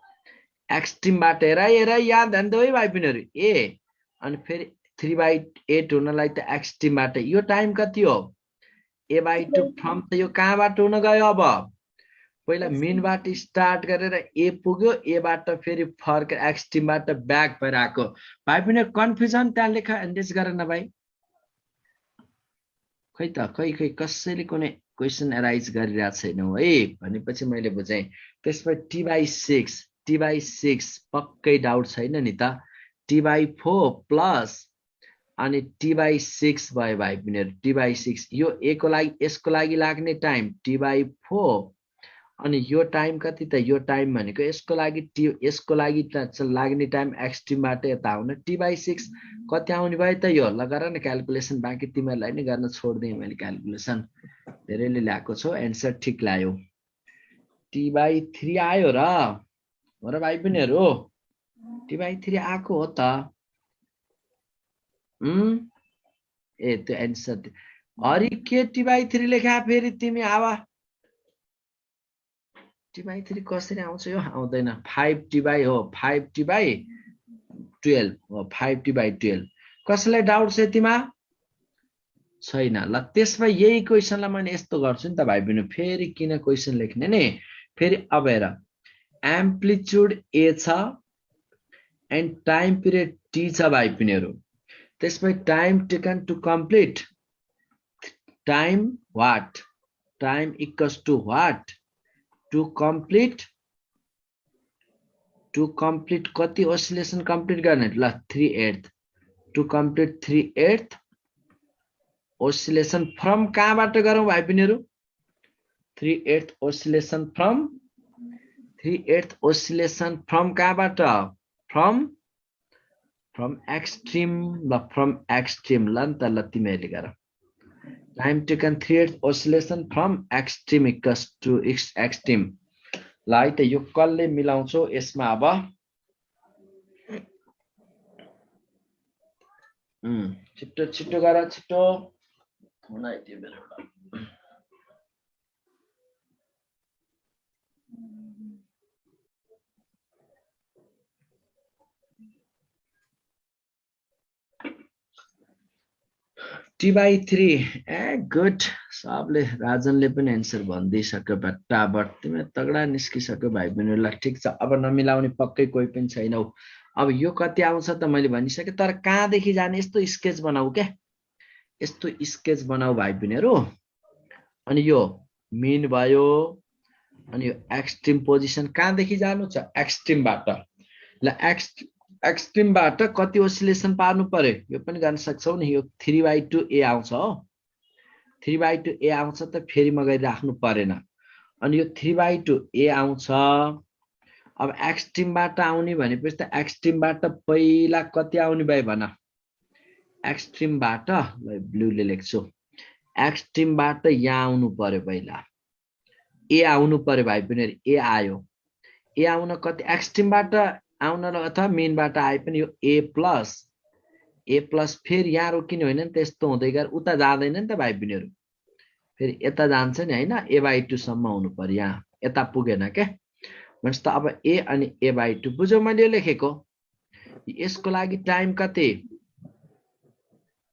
एक्सट्रिमबाट हेर यहाँ ध्यान देऊ है भाइ बहिनीहरु। ए अनि फेरि 3/8 हुनलाई त एक्सट्रिमबाट यो टाइम कति हो? a/2 फ्रम त यो कहाँबाट हुन गयो? अब पहिला मिनबाट स्टार्ट गरेर ए पुग्यो, ए बाट फेरि फर्केर एक्सट्रिमबाट ब्याक भएर आएको। भाइ बहिनीहरु कन्फ्युजन त्यहाँ लेखा एन्डेज गर न भाइ। खै त खै कसैले कुनै क्वेशन एराइज गरिरहेको छैनौ है भनेपछि मैले बुझेँ। त्यसपछि t/6 पक्कै डाउट छैन नि त? t/4 प्लस अनि t/6 भयो भाइ बहिनीहरु। t/6 यो ए को लागि, यसको लागि लाग्ने टाइम t/4, अनि यो टाइम कति त? यो टाइम भनेको यसको लागि लाग्ने टाइम एक्सट्रिमबाट यता आउन t/6 कति आउने भयो त? यो ल गर न क्याल्कुलेसन। बाँकी तिमीहरुलाई नै गर्न छोड्दिएँ मैले क्याल्कुलेसन। धेरैले ल्याएको छौ, एन्सर ठीक ल्यायो। t/3 आयो र हो र भाइ बहिनीहरु? t/3 आएको हो त। ए त्यो एन्सर हरि के t/3 लेखा फेरि तिमी? आवा t/3 कसरी आउँछ? यो आउँदैन। 5t/ हो, 5t/12 हो, 5t/12। कसैलाई डाउट छ यतिमा? छैन। ल त्यसमा यही क्वेशनलाई मैले यस्तो गर्छु नि त भाइ बहिनी। फेरि किन क्वेशन लेख्ने नि? फेरि अब हेर, एम्प्लिट्युड ए छ एन्ड टाइम पिरियड टी छ भाइ बहिनीहरु। त्यसपछि time taken to complete, time what? Time equals to what? To complete कति ओसिलेसन कम्प्लिट गर्ने? ल 3/8 टु कम्प्लिट 3/8 ओसिलेसन फ्रम कहाँबाट गरौँ भाइ बहिनीहरु? 3/8 ओसिलेसन फ्रम कहाँबाट? From extreme. ल फ्रम एक्सट्रिम ल नि त। ल तिमीहरुले गर। Time taken 3/8 oscillation from extreme equals to extreme. ल है त यो कसले मिलाउँछौ यसमा? अब छिटो गर, छिटो हुन आइदियो मेरो। t/3 a good. सबले राजनले पनि एन्सर भनिदिइसक्यो बट्टाबट। तिमी तगडा निस्किसक्यो भाइ बहिनीहरुलाई। ठिक छ, अब नमिलाउने पक्कै कोही पनि छैनौ। अब यो कति आउँछ त मैले भनिसके, तर कहाँदेखि जाने? यस्तो स्केच बनाऊ के, यस्तो स्केच बनाऊ भाइ बहिनीहरु। अनि यो मिन भयो, अनि यो एक्सट्रिम पोजिसन कहाँदेखि जानु छ? एक्सट्रिमबाट। ल एक्सट्रिमबाट कति ओसिलेसन पार्नु पर्यो? यो पनि गर्न सक्छौ नि। यो 3/2 ए आउँछ हो, 3/2 ए आउँछ त फेरि म गरी राख्नु परेन। अनि यो 3/2 ए आउँछ। अब एक्सट्रिमबाट आउने भनेपछि त एक्सट्रिमबाट पहिला कति आउने भयो भन? एक्सट्रिमबाट ल ब्लूले लेख्छु। एक्सट्रिमबाट यहाँ आउनु पर्यो पहिला, ए आउनु पर्यो भाइ बहिनीहरु। ए आयो। ए आउन कति? एक्सट्रिमबाट आउन अथवा मिनबाट आए पनि यो a प्लस ए प्लस फेरि यहाँ रोकिने होइन नि त, यस्तो हुँदै गएर उता जाँदैन नि त भाइ बहिनीहरू, फेरि यता जान्छ नि होइन, a/2 सम्म हुनु पर्यो, यहाँ यता पुगेन क्या। भनेपछि त अब ए अनि a/2 बुझ्यौ मैले यो लेखेको। यसको लागि टाइम कति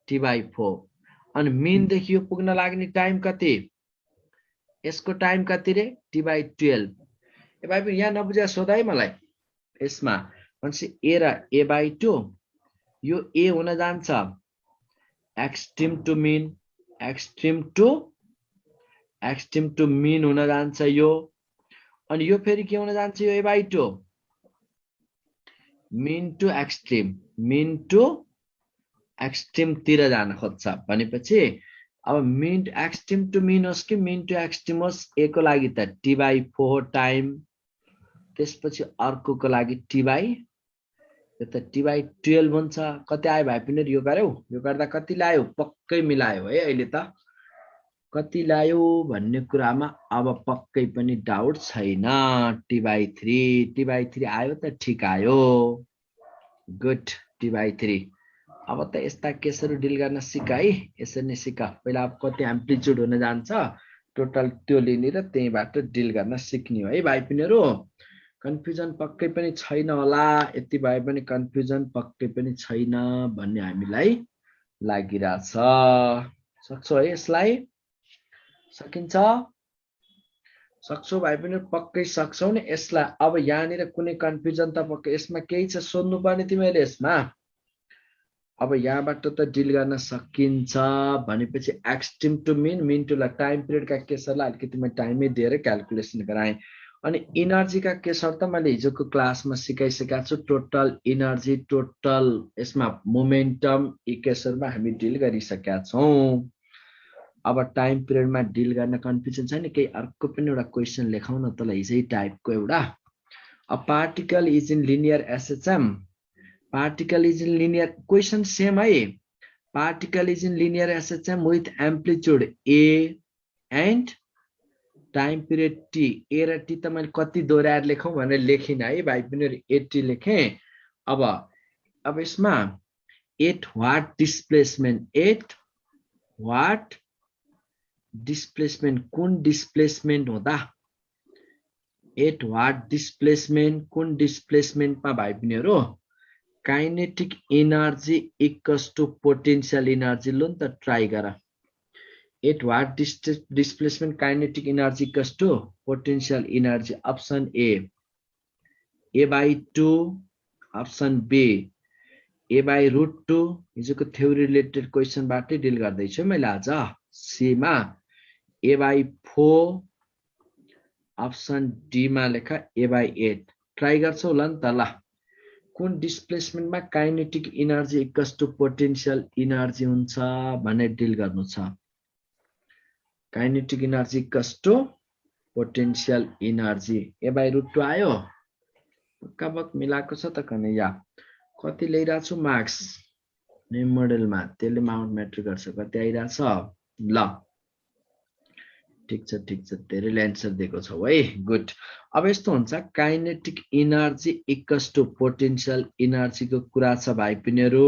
t/4 अनि मिनदेखि यो पुग्न लाग्ने टाइम कति, यसको टाइम कति रे t/12। ए भाइ पनि यहाँ नबुझे सोधा है मलाई यसमा। भनेपछि ए र a/2 यो ए हुन जान्छ extreme to mean, extreme to mean हुन जान्छ यो, अनि यो फेरि के हुन जान्छ यो a/2 मिन टु एक्सट्रिम तिर जान खोज्छ। भनेपछि अब mean to extreme to mean होस् कि मिन टु एक्सट्रिम होस्, ए को लागि त t/4 टाइम, त्यसपछि अर्को लागि यो त t/12 हुन्छ। कति आयो भाइ पनि यो गर्यौ, यो गर्दा कति लायो, पक्कै मिलायो है। अहिले त कति लायो भन्ने कुरामा अब पक्कै पनि डाउट छैन, t/3 आयो त ठिक आयो, गुड t/3। अब त यस्ता केसहरू डिल गर्न सिक है, यसरी नै सिक। पहिला अब कति एम्प्लिट्युड हुन जान्छ टोटल त्यो लिने र त्यहीबाट डिल गर्न सिक्ने हो है भाइ बहिनीहरू। कन्फ्युजन पक्कै पनि छैन होला, यति भए पनि कन्फ्युजन पक्कै पनि छैन भन्ने हामीलाई लागिरहेछ। सक्छौ है यसलाई, सकिन्छ, सक्छौ भाइ पनि पक्कै सक्छौ नि यसलाई। अब यहाँनिर कुनै कन्फ्युजन त पक्कै यसमा केही छ सोध्नु पर्ने तिमीले यसमा। अब यहाँबाट त डिल गर्न सकिन्छ भनेपछि extreme to mean, mean to time पिरियडका केसहरूलाई अलिकति म टाइमै दिएर क्याल्कुलेसन गराएँ। अनि इनर्जीका केसहरू त मैले हिजोको क्लासमा सिकाइसकेको छु, टोटल इनर्जी, टोटल यसमा मोमेन्टम, यी केसहरूमा हामी डिल गरिसकेका छौँ। अब टाइम पिरियडमा डिल गर्न कन्फ्युजन छैन, केही अर्को पनि एउटा क्वेसन लेखौँ न तल हिजै टाइपको एउटा। A particle is in linear SHM, particle is in linear, question same है, particle is in linear SHM with amplitude A and time period T. A र टी त मैले कति दोहोऱ्याएर लेखौँ भनेर लेखिनँ है भाइ पनि, 80 लेखेँ। अब यसमा at what displacement, at what displacement, कुन डिस्प्लेसमेन्ट हुँदा, एट वाट डिस्प्लेसमेन्ट, कुन डिस्प्लेसमेन्टमा भाइ बहिनीहरू kinetic energy equals to potential energy. लो नि त ट्राई गर, at what displacement kinetic energy equals to potential energy. Option a/2, option B a/√2, हिजोको थ्योरी रिलेटेड क्वेसनबाटै डिल गर्दैछु मैले आज। सीमा a/4, अप्सन डीमा लेखा a/8। ट्राई गर्छौ ल नि त ल, कुन डिस्प्लेसमेन्टमा kinetic energy equals to potential energy हुन्छ भनेर डिल गर्नु छ। Kinetic energy equals to potential energy, a/√2 आयो, कबक मिलाएको छ त कन्हैया। कति ल्याइरहेको छु मार्क्स नै मोडेलमा, त्यसले माउन्ट म्याटर गर्छ, कति आइरहेछ ल। ठिक छ धेरैले एन्सर दिएको छौ है, गुड। अब यस्तो हुन्छ kinetic energy equals to potential इनर्जीको कुरा छ भाइ बहिनीहरू।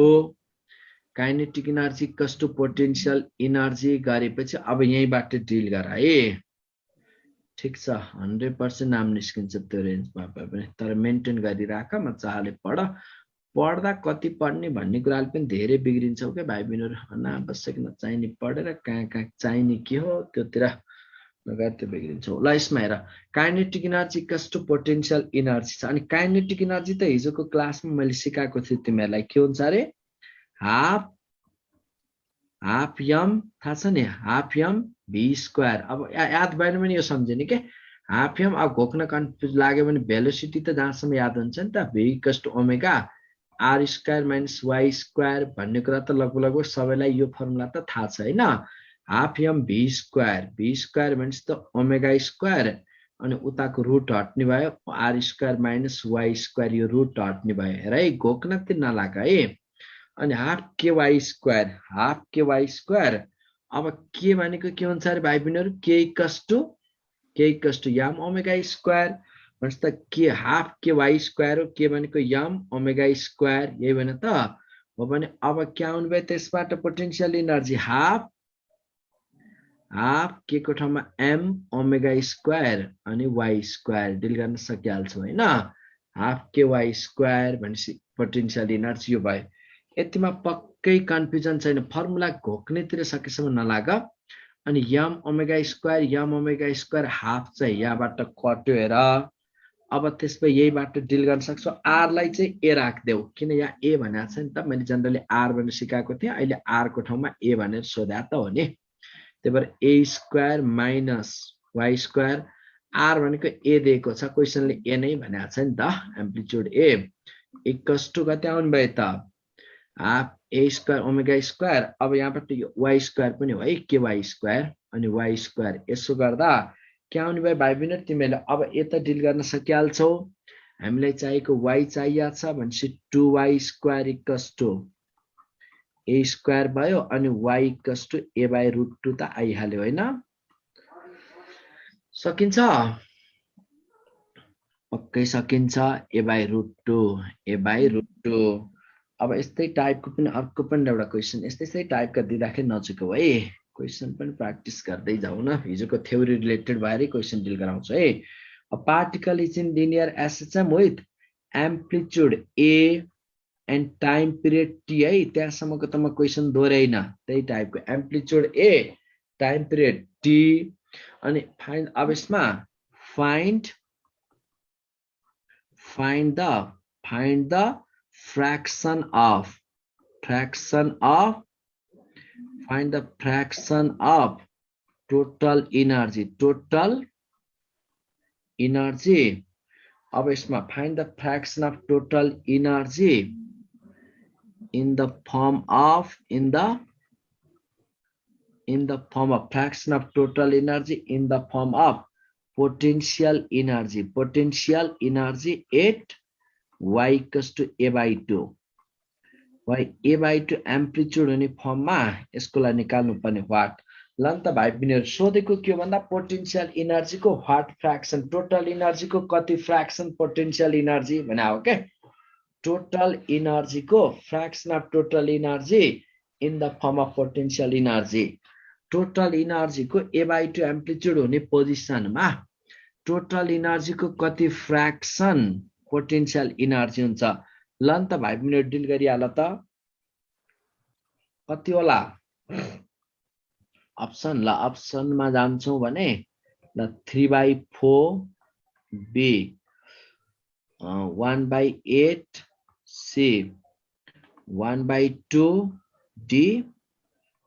Kinetic energy equals to potential energy गरेपछि अब यहीँबाट डिल गर है, ठिक छ। 100% नाम निस्किन्छ त्यो रेन्जमा पनि, तर मेन्टेन गरिराख, मजाले पढ्दा कति पढ्ने भन्ने कुराले पनि धेरै बिग्रिन्छौ क्या भाइ बहिनीहरू। अनावश्यक नचाहिने पढेर कहाँ चाहिने के हो त्योतिर नगएर त्यो बिग्रिन्छौ। ल यसमा हेर, kinetic energy equals to potential energy छ। अनि काइनेटिक इनर्जी त हिजोको क्लासमा मैले सिकाएको थिएँ तिमीहरूलाई, के हुन्छ अरे हाफ एम, थाहा छ नि, हाफ एम भी स्क्वायर। अब याद भएन भने यो सम्झिने के, हाफ एम। अब घोक्न कन्फ्युज लाग्यो भने भेलोसिटी त जहाँसम्म याद हुन्छ नि त, V equals to omega R square minus Y square भन्ने कुरा त लगभग सबैलाई यो फर्मुला त थाहा छ होइन। Half m v square minus त ओमेगा स्क्वायर, अनि उताको रुट हट्ने भयो, r square minus Y square, यो रुट हट्ने भयो। हेर है, घोक्न त नलाग है। अनि हाफ के वाई स्क्वायर। अब के भनेको के हुन्छ अरे भाइ बहिनीहरू, के इक्वल्स टु यम ओमेगा स्क्वायर। भनेपछि त के हाफ के वाई स्क्वायर हो, के भनेको यम ओमेगा स्क्वायर, यही भने त हो भने अब के आउनु भयो त्यसबाट पोटेन्शियल एनर्जी हाफ के को ठाउँमा m ओमेगा स्क्वायर अनि y स्क्वायर डिल गर्न सकिहाल्छौँ हैन हाफ के y स्क्वायर भनेपछि पोटेन्शियल एनर्जी यो भयो यतिमा पक्कै कन्फ्युजन छैन फर्मुला घोक्नेतिर सकेसम्म नलाग अनि m ओमेगा स्क्वायर हाफ चाहिँ यहाँबाट कट्यो हेर अब त्यसपछि यहीबाट डिल गर्न सक्छौ r लाई चाहिँ a राख्देऊ किन यहाँ a भनेको छ नि त मैले जनरली r भनेर सिकाएको थिएँ अहिले r को ठाउँमा a भनेर सोधा त हो नि त्यही भएर a square minus y square r भनेको a दिएको छ क्वेशनले a नै भनेको छ नि त एम्प्लिट्युड a इक्वल्स टु कति आउनु भयो त half a square omega square अब यहाँबाट यो y स्क्वायर पनि हो है ky स्क्वायर अनि y स्क्वायर यसो गर्दा के आउनु भयो भाइ बहिनी तिमीले अब यता डिल गर्न सकिहाल्छौ हामीलाई चाहिएको y चाहिएको छ भनेपछि 2y square equals to a square भयो अनि y इक्वल्स टु a/√2 त आइहाल्यो हैन सकिन्छ पक्कै सकिन्छ a/√2 अब यस्तै टाइपको पनि अर्को पनि एउटा क्वेशन यस्तै टाइपका दिँदाखेरि नचुक्यौ है क्वेशन पनि प्र्याक्टिस गर्दै जाऊ न हिजोको थ्योरी रिलेटेड भएरै क्वेशन डिल गराउँछु है a particle is in linear SHM with amplitude a and time period t है त्यहाँसम्मको त म क्वेशन दोहोर्याइन त्यही टाइपको amplitude a time period t अनि फाइन्ड अब यसमा find the fraction of total energy अब यसमा find the fraction of total energy in the form of fraction of total energy in the form of potential energy at y equals to a/2 y a/2 amplitude हुने फर्ममा यसको लागि निकाल्नु पर्ने what ल त भाइ बहिनीहरु सोधेको के भन्दा पोटेन्शियल एनर्जीको व्हाट फ्र्याक्सन टोटल एनर्जीको कति फ्र्याक्सन पोटेन्शियल एनर्जी भने हो के टोटल एनर्जीको fraction of total energy in the form of potential energy total एनर्जीको a/2 एम्प्लिट्युड हुने पोजिसनमा टोटल एनर्जीको कति फ्र्याक्सन पोटेन्शियल एनर्जी हुन्छ ल त भाइ बहिनीहरु डिल गरिहाल त कति होला अप्सन ल अप्सनमा जान्छौं भने ल 3/4 b 1/8 c 1/2 d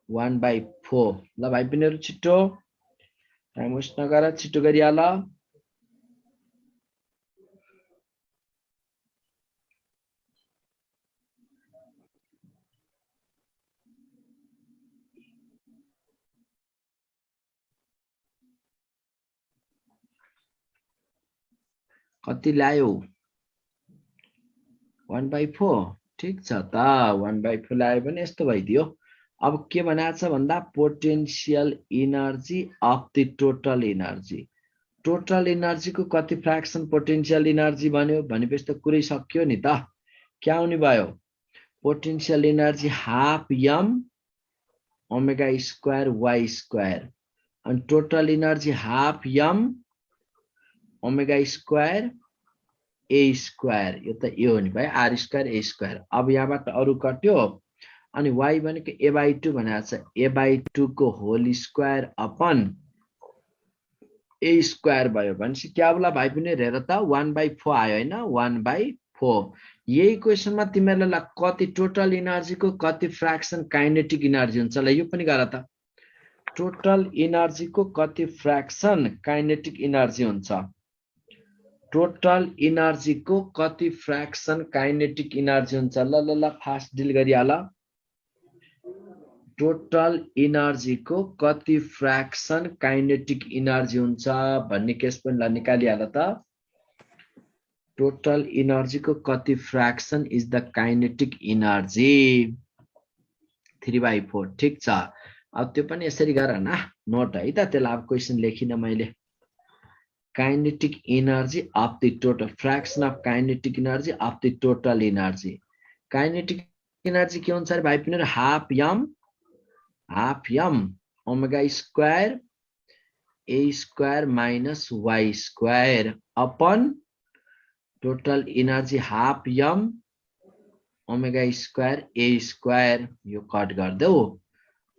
1/4 ल भाइ बहिनीहरु छिटो टाइम वेस्ट नगर छिटो गरिहाल कति ल्यायो 1/4 ठीक छ त 1/4 ल्यायो भने यस्तो भइदियो अब के भनेको छ भन्दा potential energy of the total energy को कति फ्र्याक्सन पोटेन्शियल एनर्जी भन्यो भनेपछि त कुरै सक्यो नि त के आउने भयो potential energy half m omega square y square अनि total energy half m omega square a square यो त ए हो नि भाइ r स्क्वायर a स्क्वायर अब यहाँबाट अरु कट्यो अनि y भनेको a/2 भनेको छ a/2 को whole square upon a square भयो भनेपछि के होला भाइ पनि हेर त 1/4 आयो हैन 1/4 यही क्वेशनमा तिमीहरुलाई कति टोटल एनर्जी को कति फ्र्याक्सन काइनेटिक एनर्जी हुन्छ ल यो पनि गर त टोटल एनर्जी को कति फ्र्याक्सन काइनेटिक एनर्जी हुन्छ टोटल एनर्जी को कति फ्र्याक्सन काइनेटिक एनर्जी हुन्छ ल फास्ट डिल गरिहाल टोटल एनर्जी को कति फ्र्याक्सन काइनेटिक एनर्जी हुन्छ भन्ने केस पनि ल निकालिहाल त टोटल एनर्जी को कति fraction is the kinetic energy 3/4 ठीक छ अब त्यो पनि यसरी गर न नोट है त त्यसलाई अब क्वेशन लेखिन मैले kinetic energy of the total fraction of kinetic energy of the total energy kinetic energy के हुन्छ भाइ पनि half m omega square a square minus y square upon total energy half m omega square a square यो cut गर्देऊ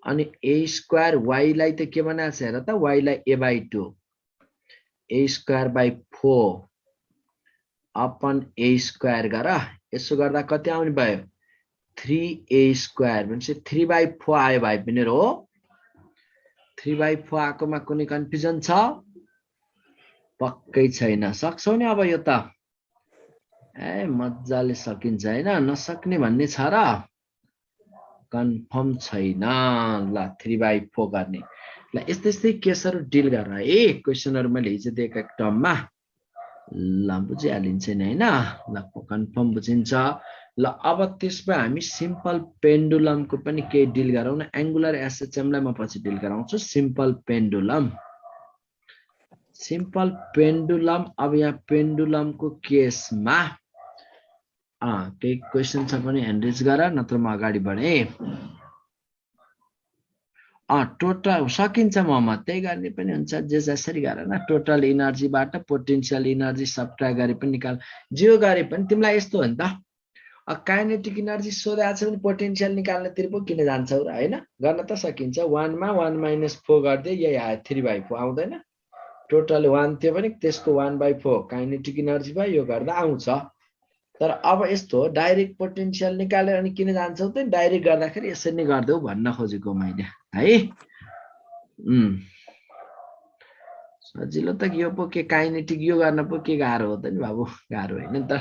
अनि a square y लाई त के बनाछ हेर त y लाई a/2 a square by 4 upon a square गर यसो गर्दा कति आउने भयो 3a स्क्वायर भनेपछि 3/4 आयो भाइ पनि हो 3/4 आकोमा कुनै कन्फ्युजन छ पक्कै छैन सक्छौ नि अब यो त ए मज्जाले सकिन्छ हैन नसक्ने भन्ने छ र कन्फर्म छैन ल 3/4 गर्ने ल यस्तै केसहरु डिल गर है क्वेशनहरु मैले हिजो दिएको एक टर्ममा ल बुझिहालिन्छ नि हैन ल कन्फर्म बुझिन्छ ल अब त्यसमा हामी सिम्पल पेन्डुलमको पनि केही डिल गरौँ न एंगुलर एसएचएम लाई म पछि डिल गराउँछु सिम्पल पेन्डुलम अब यहाँ पेन्डुलमको केसमा केही क्वेशन छ भने ह्यान्ड रेज गर नत्र म अगाडि बढे टोटल सकिन्छ म त्यही गर्ने पनि हुन्छ जे जसरी गर न टोटल एनर्जीबाट पोटेन्शियल एनर्जी सबट्र्याक्ट गरे पनि निकाल जे गरे पनि तिमीलाई यस्तो हो नि त काइनेटिक एनर्जी सोधेको छ भने पोटेन्शियल निकाल्नतिर पो किन जान्छौ र हैन गर्न त सकिन्छ 1 मा 1 - 4 गर्दै यही आयो 3/4 आउँदैन टोटल 1 थियो भने त्यसको 1/4 काइनेटिक एनर्जी भयो यो गर्दा आउँछ तर अब यस्तो हो डाइरेक्ट पोटेन्शियल निकालेर अनि किन जान्छौ त डाइरेक्ट गर्दाखेरि यसरी नै गर्देऊ भन्न खोजेको मैले है सजिलो त यो पो के काइनेटिक यो गर्न पो के गाह्रो हो त नि बाबु गाह्रो हैन त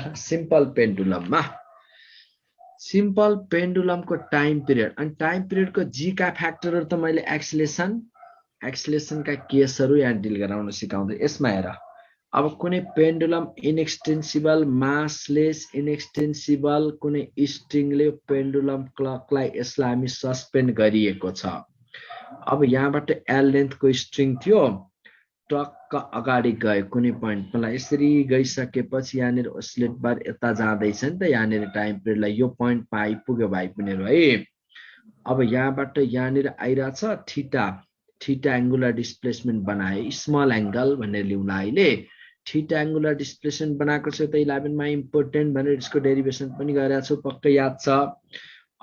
सिम्पल पेन्डुलमको टाइम पिरियड अनि टाइम पिरियडको जी का फ्याक्टरहरु त मैले एक्सेलेरेसन का केसहरु यहाँ डिल गराउन सिकाउँदै यसमा हेर अब कुनै पेन्डुलम इनएक्सटेन्सिबल मासलेस इनएक्सटेन्सिबल कुनै स्ट्रिङले पेन्डुलम क्लकलाई यसलाई हामी सस्पेन्ड गरिएको छ अब यहाँबाट एल लेन्थको स्ट्रिङ थियो टक्क अगाडि गयो कुनै पोइन्टमा यसरी गइसकेपछि यहाँनिर ओसिलेट बार यता जाँदैछ नि त यहाँनिर टाइम पिरियडलाई यो पोइन्टमा आइपुग्यो भाइ पनि है अब यहाँबाट यहाँनिर आइरहेछ थीटा एंगुलर डिस्प्लेसमेन्ट बनाए स्मल एंगल भनेर लिउँला अहिले थीटा एंगुलर डिस्प्लेसमेन्ट बनाएको छ त 11 मा इम्पोर्टेन्ट भनेर यसको डेरिभेसन पनि गरेको छु पक्कै याद छ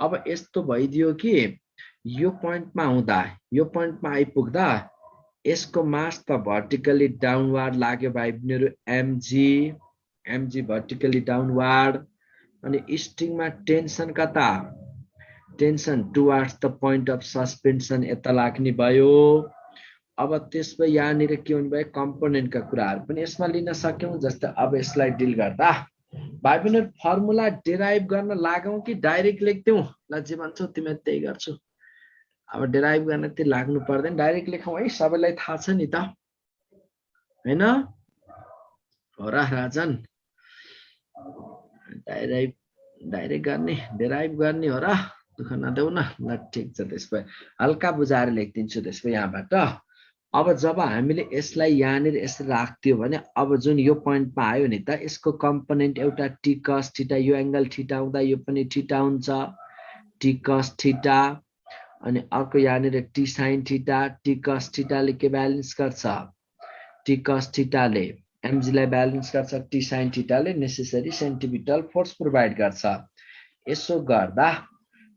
अब यस्तो भइदियो कि यो पोइन्टमा हुँदा यो पोइन्टमा आइपुग्दा यसको मास त भर्टिकली डाउनवार्ड लाग्यो भाइ बहिनीहरु एमजी भर्टिकली डाउनवार्ड अनि स्ट्रिङमा टेन्सन कता tension towards the point of suspension यता लाग्ने भयो अब त्यसमा यहाँनिर के हुने भयो कम्पोनेन्टका कुराहरु पनि यसमा लिन सक्यौं जस्तै अब यसलाई डिल गर्दा भाइ बहिनीहरु फर्मुला डेराइभ गर्न लागौं कि डाइरेक्ट लेख्दैौ ल जे भन्छौ तिमी त्यही गर्छु अब डेराइभ गर्न त लाग्नु पर्दैन डाइरेक्ट लेखौं है सबैलाई थाहा छ नि त हैन हो र राजन डाइरेक्ट गर्ने डेराइभ गर्ने हो र दुःख नदेऊ न ल ठीक छ त्यसपछि हल्का बुझाएर लेख्दिन्छु त्यसपछि यहाँबाट अब जब हामीले यसलाई यहाँनिर यसरी राख्दियो भने अब जुन यो पोइन्टमा आयो नि त यसको कम्पोनेन्ट एउटा टी कस थीटा यो एंगल थीटा हुँदा यो पनि थीटा हुन्छ टी कस थीटा अनि अर्को यहाँनिर T sine theta T cos थीटाले के ब्यालेन्स गर्छ टी कस थीटाले एमजी लाई ब्यालेन्स गर्छ टी साइन थीटाले नेसेसरी सेन्टिपिटल फोर्स प्रोभाइड गर्छ यसो गर्दा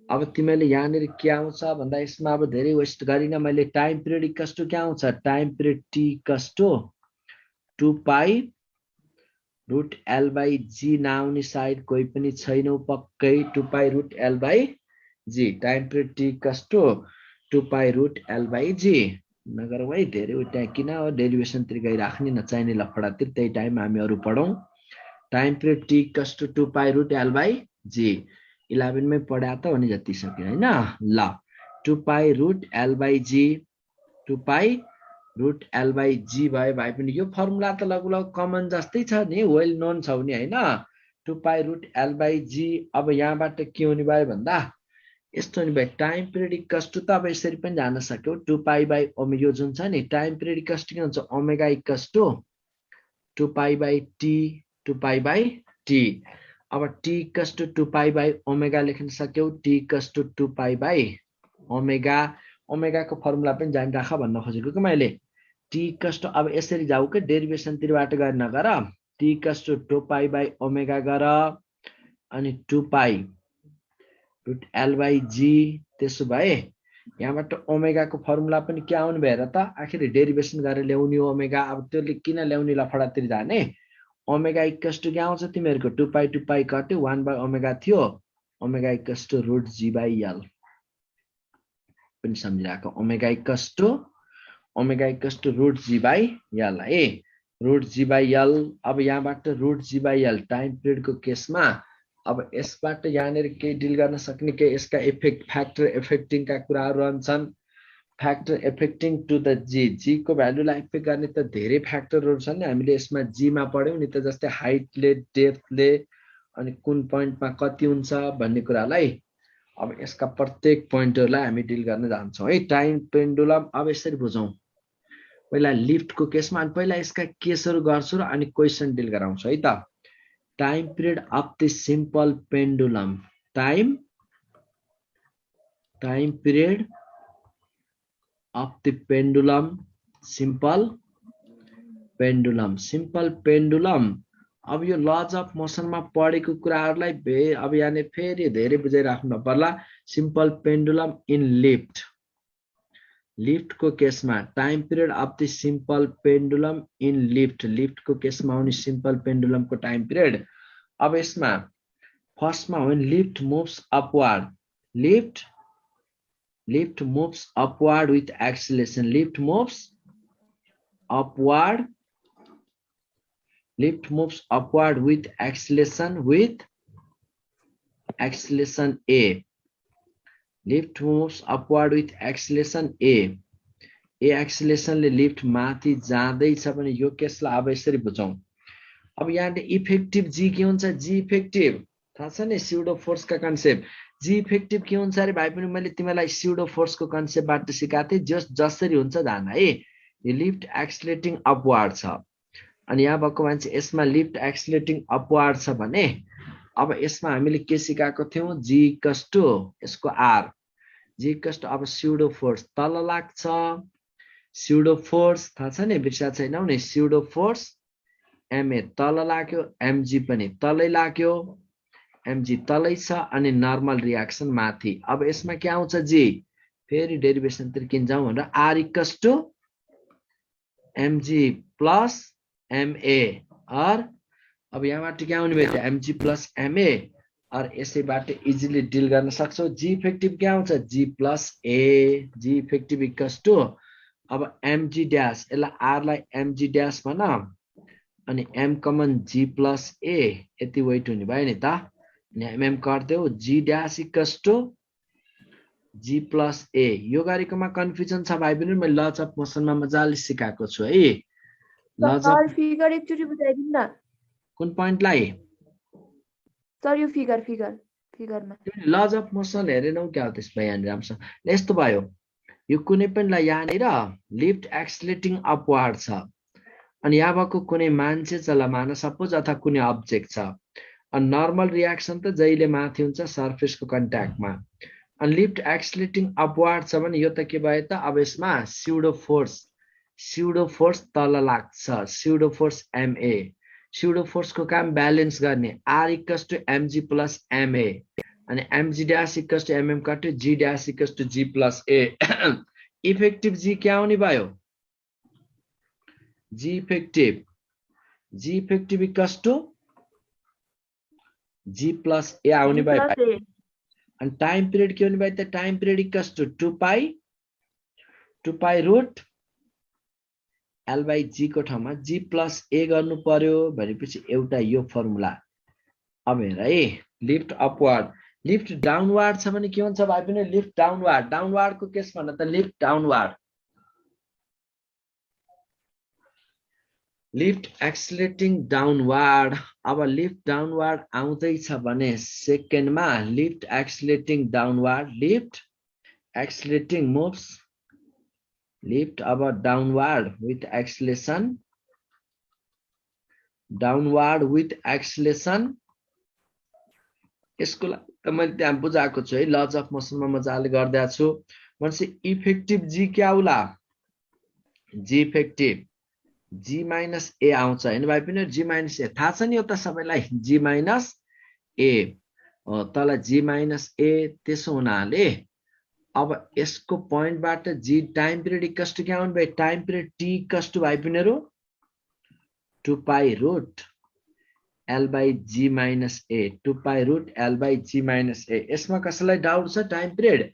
अब तिमीले यहाँनिर के आउँछ भन्दा यसमा अब धेरै वेस्ट गरिन मैले टाइम पिरियड इक्वल्स टु के आउँछ time period T equals to 2 pi root L by g नआउने साइड कोही पनि छैनौ पक्कै 2 pi root L by g time period T equals to 2 pi root L by g नगरौँ है धेरै त्यहाँ किन हो डेरिभेसन तिर गइराख्ने नचाहिने लफडातिर त्यही टाइम हामी अरु पढौं time period T equals to 2 pi root L by g 11 मै पढा त भने जति सक्यो हैन ल 2 pi root L by g 2 pi root L by g भयो भाइ पनि यो फर्मुला त लगभग कमन जस्तै छ नि वेल नोन छ नि हैन 2 पाई रुट एल बाई जी अब यहाँबाट के हुने भयो भन्दा यस्तो हुने भयो टाइम पिरियड इक्वल्स टु त अब यसरी पनि जान सक्यौ 2 पाई बाई ओमेगा यो जुन छ नि टाइम पिरियड इक्वल्स टु के हुन्छ omega equals to 2 pi by t 2 pi by t अब t equals to 2 pi by omega लेख्न सक्यौ t equals to 2 pi by omega omega को फर्मुला पनि जान राख भन्न खोजेको कि मैले t इक्वल्स टु अब यसरी जाऊ के डेरिभेसन तिरबाट गर्न नगर t equals to 2 pi by omega गर अनि 2 pi root l by g त्यसो भए यहाँबाट ओमेगा को फर्मुला पनि के आउनु भएर त आखिर डेरिभेसन गरेर ल्याउने ओमेगा अब त्यसले किन ल्याउने लफडातिर जाने ओमेगा इक्वल्स टु के आउँछ तिमीहरुको 2 पाई कट्यो 1 बाई ओमेगा थियो omega equals to root g by l पनि सम्झिराको omega equals to root g by l है रुट g बाई l अब यहाँबाट root g by l time period को केसमा अब यसबाट यहाँनेर के डिल गर्न सक्ने के यसका इफेक्ट फ्याक्टर इफेक्टिङ का कुराहरु रहन्छन् फ्याक्टर इफेक्टिङ टु द g को भ्यालुलाई इफेक्ट गर्ने त धेरै फ्याक्टरहरु छन् नि हामीले यसमा g मा पढ्यौ नि त जस्तै हाइटले डेप्थले अनि कुन पोइन्टमा कति हुन्छ भन्ने कुरालाई अब यसका प्रत्येक पोइन्टहरुलाई हामी डिल गर्न जान्छौं है टाइम पेन्डुलम अब यसरी बुझौं पहिला लिफ्ट को केसमा अनि पहिला यसका केसहरु गर्छु र अनि क्वेशन डिल गराउँछु है त time period of the simple pendulum time period of the pendulum simple pendulum अब यो लज अफ मोशन मा पढेको कुराहरुलाई अब यहाँ फेरि धेरै बुझाइराख्नु पर्ला सिम्पल पेन्डुलम इन लिफ्ट को केसमा time period of the simple pendulum in lift को केसमा आउने सिम्पल पेन्डुलम को टाइम पिरियड अब यसमा फर्स्टमा when lift moves upward lift moves upward with acceleration lift moves upward with acceleration a lift moves upward with acceleration a acceleration ले lift माथि जाँदै छ भने यो केसलाई अब यसरी बुझौं अब यहाँ इफेक्टिभ जी के हुन्छ जी इफेक्टिभ थाहा छ नि स्युडो फोर्स का कन्सेप्ट जी इफेक्टिभ के हुन्छ रे भाइ पनि मैले तिमीलाई स्युडो फोर्स को कन्सेप्ट बाट सिकाथे जसरी हुन्छ जान है यो लिफ्ट एक्सेलरेटिङ अपवार्ड छ अनि यहाँ भएको मान्छे यसमा लिफ्ट एक्सेलरेटिङ अपवार्ड छ भने अब यसमा हामीले के सिकाएको थियौ जी इक्वल्स टु यसको आर जी इक्वल्स टु अब स्युडो फोर्स तल लाग्छ स्युडो फोर्स थाहा छ नि बिर्सा छैनौ नि स्युडो फोर्स एमए तल लाग्यो एमजी पनि तलै लाग्यो एमजी तलै छ अनि नर्मल रिएक्सन माथि अब यसमा के आउँछ जी फेरि डेरिभेसन तिर किन जाउँ भनेर r equals to mg plus ma और अब यहाँबाट के आउने भयो एमजी प्लस एमए और यसैबाट इजिली डिल गर्न सक्छौ जी इफेक्टिभ के आउँछ g plus a g effective equals to अब एमजी ड्याश यसलाई आर लाई एमजी ड्याश भन अनि m common g plus a यति वेट हुने भयो नि त एमएम काट्देऊ g dash equals to g plus a यो गरेकोमा कन्फ्युजन छ भाइ पनि मैले लज अफ मोसनमा मजाले सिकाएको छु है लज अफ फिगर एकचोटी बुझाइदिनु न कुन पोइन्टलाई सर यो फिगरमा लज अफ मोसन हेरेनौ क्या हो त्यसमा यहाँ राम्रोसँग यस्तो भयो यो कुनै पनि यहाँनिर लिफ्ट एक्सेलरेटिङ अपवार्ड छ अनि यहाँ भएको कुनै मान्छे छ मान सपोज अथवा कुनै अब्जेक्ट छ अनि नर्मल रिएक्सन त जहिले माथि हुन्छ सरफेसको कन्ट्याक्टमा अनि लिफ्ट एक्सेलरेटिङ अपवार्ड छ भने यो त के भयो त अब यसमा स्युडो फोर्स तल लाग्छ pseudo force ma pseudo force को काम ब्यालेन्स गर्ने R equals to mg plus ma अनि mg dash equals to mm काट्यो g dash equals to g plus a effective g के आउने भयो g effective equals to g plus a आउने भयो अनि टाइम पिरियड के हुने भयो त time period equals to 2 pi root L by g को ठाउँमा जी प्लस ए गर्नु पर्यो भनेपछि एउटा यो फर्मुला अब हेर है लिफ्ट अपवार्ड लिफ्ट डाउनवार्ड छ भने के हुन्छ भाइ पनि लिफ्ट डाउनवार्ड को केस भन्न त लिफ्ट एक्सेलरेटिङ डाउनवार्ड अब लिफ्ट डाउनवार्ड आउँदैछ भने सेकेन्डमा lift accelerating downward lift accelerating moves lift अब डाउनवार्ड विथ एक्सेलेरेसन यसको लागि त मैले त्यहाँ बुझाएको छु है, लज अफ मोसनमा मजाले गरिदिएको छु। भनेपछि इफेक्टिभ जी क्या होला, जी इफेक्टिभ जी माइनस ए आउँछ हैन भाइ पनि, जी माइनस ए थाहा छ नि यो त सबैलाई, जी माइनस ए तल जी माइनस ए। त्यसो हुनाले अब यसको पोइन्टबाट जी टाइम पिरियड इक्वल्स टु के आउनु भाइ, time period T equals to भाइ पिनेहरु 2 pi root L by g minus a, 2 pi root L by g minus a. यसमा कसैलाई डाउट छ टाइम पिरियड?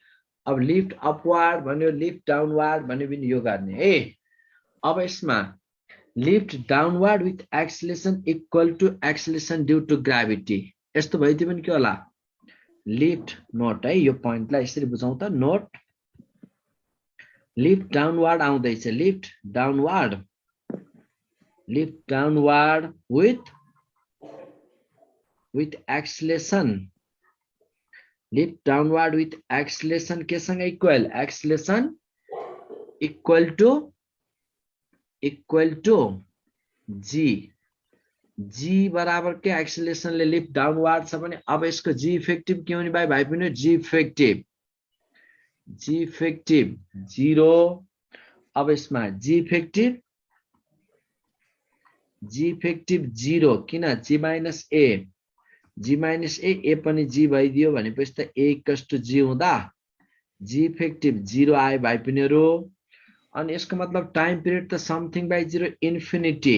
अब लिफ्ट अपवार्ड भन्यो, लिफ्ट डाउनवार्ड भन्यो भने यो गर्ने है। अब यसमा lift downward with acceleration equal to acceleration due to gravity, यस्तो भइदियो भने के होला, लिफ्ट नोट है, यो पोइन्टलाई यसरी बुझाउँ त, नोट लिफ्ट डाउनवार्ड आउँदैछ, lift downward with acceleration, lift downward with acceleration केसँग equal, acceleration equal to g बराबर के acceleration ले lift downward छ भने अब यसको g इफेक्टिभ के हुने भाइ पनि, g इफेक्टिभ 0। अब यसमा g इफेक्टिभ 0 किन, g माइनस ए पनि जी भइदियो भनेपछि त ए इक्वल्स टु जी हुँदा जी इफेक्टिभ 0 आयो भाइ पिनेहरु। अनि यसको मतलब टाइम पिरियड त समथिङ बाइ 0 इन्फिनिटी।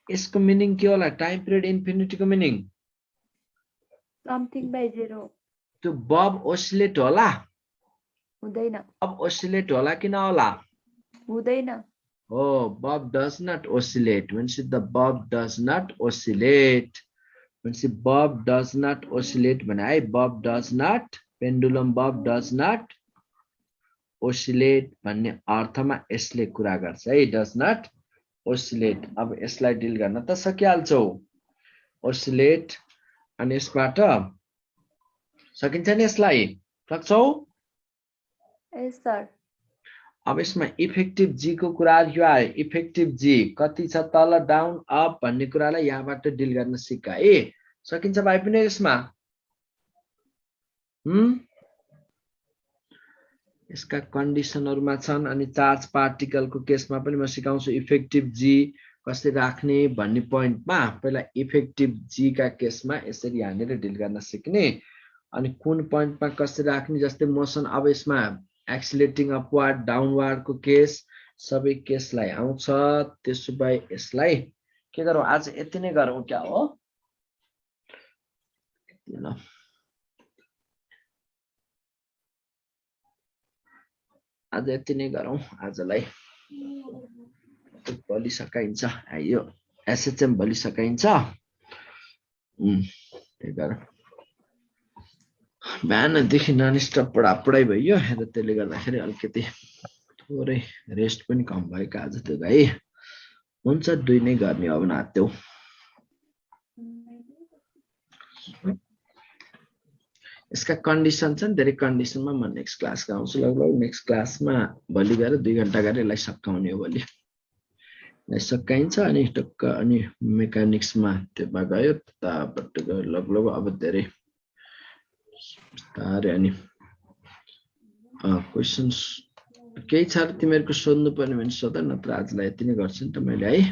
यसको मिनिङ के होला, टाइम पिरियड इन्फिनिटी को मिनिङ समथिङ बाइ 0। त्यो बब ओसिलेट होला, हुँदैन। अब ओसिलेट होला कि नहोला, हुँदैन। हो, बब डज नट ओसिलेट, भनेपछि द बब डज नट ओसिलेट, भनेपछि बब डज नट ओसिलेट भने है, बब डज नट, पेन्डुलम बब डज नट ओसिलेट भन्ने अर्थमा यसले कुरा गर्छ है, डज नट ओसिलेट। अब यसलाई डिल गर्न त सकिहाल्छौ, ओसिलेट। अनि यसबाट सकिन्छ नि यसलाई, सक्छौ? यस सर। अब यसमा इफेक्टिभ जी को कुरा यो आयो, इफेक्टिभ जी कति छ, तल डाउन अप भन्ने कुरालाई यहाँबाट डिल गर्न सिकाए, सकिन्छ भाइ पनि यसमा। यसका कन्डिसनहरुमा छन्। अनि चार्ज पार्टिकलको केसमा पनि म सिकाउँछु इफेक्टिभ जी कसरी राख्ने भन्ने पोइन्टमा। पहिला इफेक्टिभ जी का केसमा यसरी यहाँनिर डिल गर्न सिक्ने, अनि कुन पोइन्टमा कसरी राख्ने, जस्तै मोसन। अब यसमा एक्सिलेटिङ अपवार्ड डाउनवार्ड को केस सबै केसलाई आउँछ। त्यसो भए यसलाई के गरौँ, आज यति नै गरौँ क्या हो, आज यति नै गरौँ आजलाई। भोलि सकाइन्छ, यो एसएचएम भोलि सकाइन्छ। त्यही गरौँ, बिहानदेखि ननस्टप पढाइ भयो र त्यसले गर्दाखेरि अलिकति थोरै रेस्ट पनि कम भएको आज त्यो भाइ। हुन्छ, 2 नै गर्ने अब नात्यौ। यसका कन्डिसन छन्, धेरै कन्डिसनमा म नेक्स्ट क्लास आउँछु। लगभग नेक्स्ट क्लासमा भोलि गएर 2 घण्टा गरेर यसलाई सकाउने हो, भोलि सकाइन्छ। अनि टक्क अनि मेकानिक्समा त्यसमा गयो तापट्ट गयो, लगभग अब धेरै बिस्तारै। अनि क्वेसन्स केही छ तिमीहरूको सोध्नु पर्ने भने सोध, नत्र आजलाई यति नै गर्छु नि त मैले है।